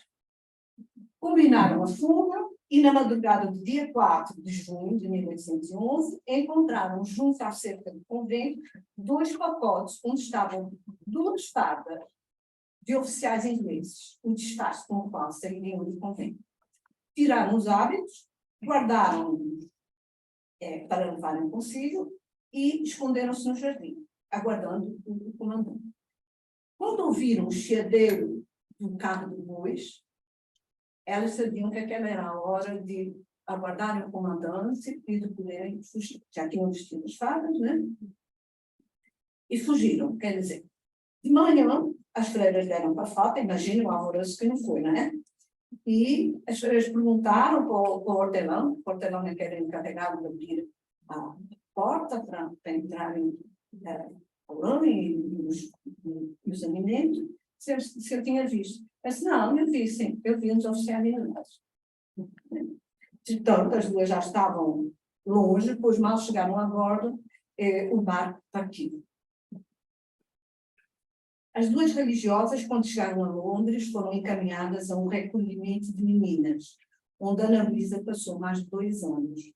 Combinaram a fuga e, na madrugada do dia 4 de junho de 1811, encontraram junto à cerca do convento 2 pacotes onde estavam 2 fardas de oficiais ingleses, o disfarce com o qual sairiam do convento. Tiraram os hábitos, guardaram-nos para levarem consigo e esconderam-se no jardim, aguardando o comandante. Quando ouviram o chiadeiro do carro de bois, elas sabiam que aquela era a hora de aguardarem o comandante e de poderem fugir. Já tinham vestido as fardas, né? E fugiram, quer dizer. De manhã, as freiras deram para a falta, imaginem o alvoroço que não foi, né? E as freiras perguntaram para o hortelão é que era encarregado de abrir a porta para entrarem o lã e os alimentos, se eu tinha visto. Eu disse, não, eu vi, sim, eu vi uns oficiais ingleses. Então, as duas já estavam longe, pois mal chegaram a bordo, o barco partiu. As 2 religiosas, quando chegaram a Londres, foram encaminhadas a um recolhimento de meninas, onde Ana Luísa passou mais de 2 anos.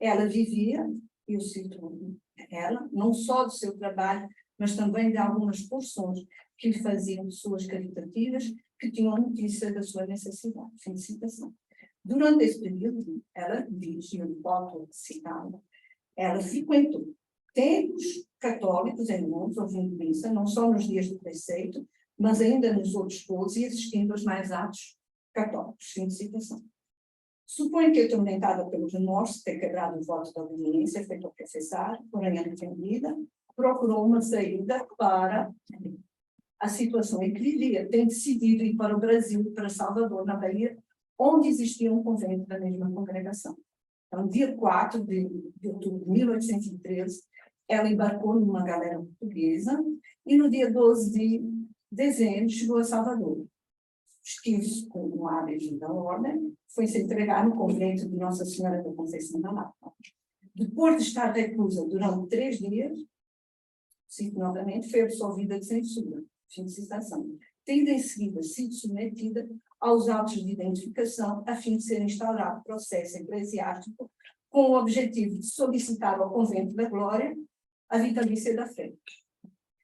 Ela vivia, eu cito ela, não só do seu trabalho, mas também de algumas porções que lhe faziam pessoas caritativas que tinham notícia da sua necessidade. Fim de citação. Durante esse período, ela diz, e eu volto a citá-la, ela frequentou templos católicos em Londres, ouvindo missa, não só nos dias do preceito, mas ainda nos outros todos e assistindo aos mais atos católicos. Fim de citação. Suponho que, atormentada pelo remorso de ter quebrado o voto da obediência feito ao professar, porém arrependida, procurou uma saída para a situação em que vivia, tem decidido ir para o Brasil, para Salvador, na Bahia, onde existia um convento da mesma congregação. Então, dia 4 de outubro de 1813, ela embarcou numa galera portuguesa e no dia 12 de dezembro chegou a Salvador. Vestiu-se com o hábito da ordem, foi se entregar no convento de Nossa Senhora da Conceição da Lapa. Depois de estar reclusa durante 3 dias, cito novamente, foi absolvida de censura, fim de citação, tendo em seguida sido submetida aos autos de identificação a fim de ser instaurado processo eclesiástico com o objetivo de solicitar ao Convento da Glória a vitalícia da fé.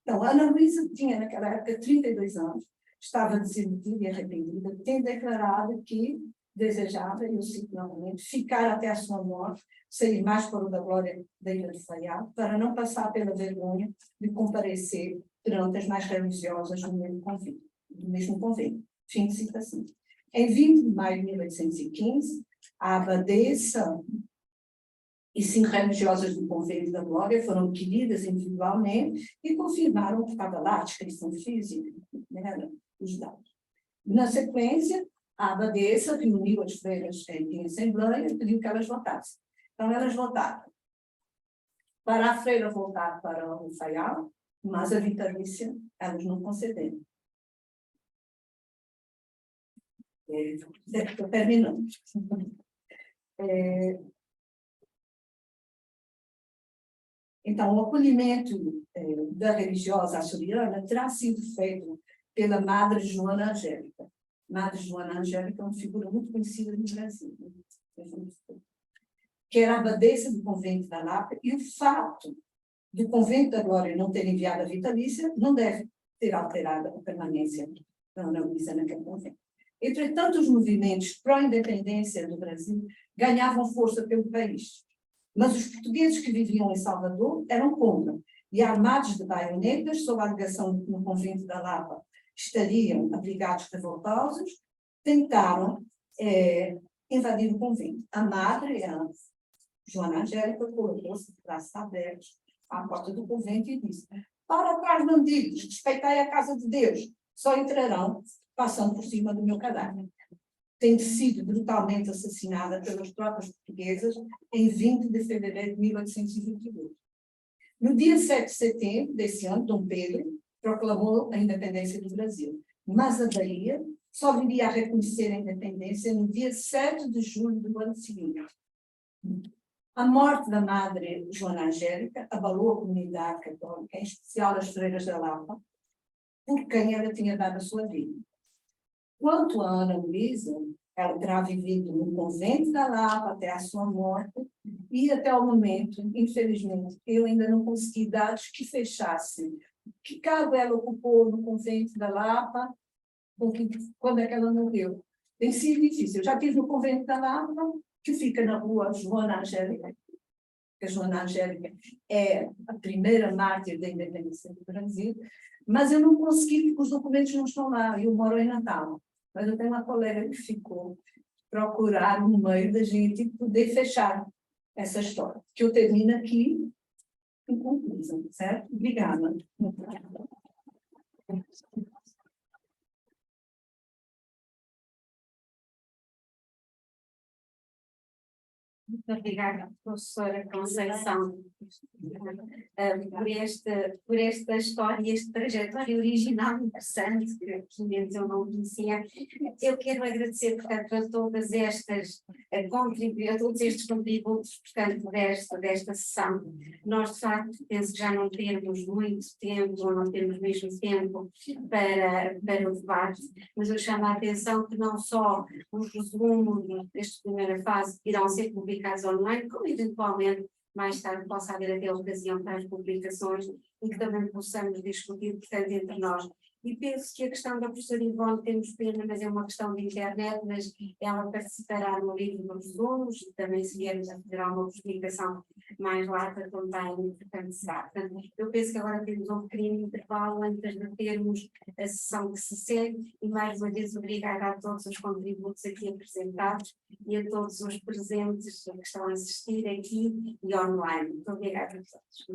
Então, Ana Luísa tinha naquela época 32 anos, estava desiludida e arrependida, tendo declarado que desejava, e eu cito novamente, ficar até a sua morte, sair mais para o da Glória da Ilha do Faial, para não passar pela vergonha de comparecer perante as mais religiosas do mesmo convento. Fim de citação. Em 20 de maio de 1815, a abadesa e 5 religiosas do convento da Glória foram adquiridas individualmente e confirmaram que estava lá a descrição física, né, os dados. Na sequência, A abadesa reuniu as freiras em assembleia e pediu que elas votassem. Então, elas votaram para a freira voltar para o Faial, mas a vitalícia elas não concederam. Estou terminando. Então, o acolhimento da religiosa açoriana terá sido feito pela Madre Joana Angélica. Madre Joana Angélica é uma figura muito conhecida no Brasil, que era a abadesa do convento da Lapa, e o fato do convento da Glória não ter enviado a vitalícia não deve ter alterado a permanência da Ana Luísa naquele convento. Entretanto, os movimentos pró-independência do Brasil ganhavam força pelo país, mas os portugueses que viviam em Salvador eram contra, e armados de baionetas, sob a alegação de que no convento da Lapa estariam abrigados revoltosos, tentaram invadir o convento. A madre, a Joana Angélica, colocou-se de braços abertos à porta do convento e disse: para trás, bandidos, respeitai a casa de Deus, só entrarão passando por cima do meu cadáver. Tem sido brutalmente assassinada pelas tropas portuguesas em 20 de fevereiro de 1822. No dia 7 de setembro desse ano, Dom Pedro proclamou a independência do Brasil, mas a Bahia só viria a reconhecer a independência no dia 7 de julho do ano seguinte. A morte da Madre Joana Angélica abalou a comunidade católica, em especial as freiras da Lapa, por quem ela tinha dado a sua vida. Quanto a Ana Luísa, ela terá vivido no convento da Lapa até a sua morte, e até o momento, infelizmente, eu ainda não consegui dados que fechassem que cargo ela ocupou no convento da Lapa, quando é que ela morreu. Tem sido difícil. Eu já estive no convento da Lapa, que fica na rua Joana Angélica, que a Joana Angélica é a primeira mártir da independência do Brasil, mas eu não consegui, porque os documentos não estão lá, eu moro em Natal. Mas eu tenho uma colega que ficou procurar no meio da gente poder fechar essa história, que eu termino aqui em conclusão, certo? Obrigada. Muito obrigada, professora Conceição, por esta história, este trajetório original interessante, que menos eu não conhecia. Eu quero agradecer, portanto, a todas estas a todos estes contributos, portanto, desta sessão. Nós, de facto, penso que já não temos muito tempo, ou não temos mesmo tempo para o debate, mas eu chamo a atenção que não só os resumos desta primeira fase irão ser publicados online, como eventualmente mais tarde possa haver até ocasião para as publicações e que também possamos discutir, portanto, entre nós. E penso que a questão da professora Ivone, temos pena, mas é uma questão de internet, mas ela participará no livro dos resumos e também se viermos a fazer alguma publicação mais lata também, portanto, será. Portanto, eu penso que agora temos um pequeno intervalo antes de termos a sessão que se segue e mais uma vez obrigada a todos os contributos aqui apresentados e a todos os presentes que estão a assistir aqui e online. Muito obrigada a todos.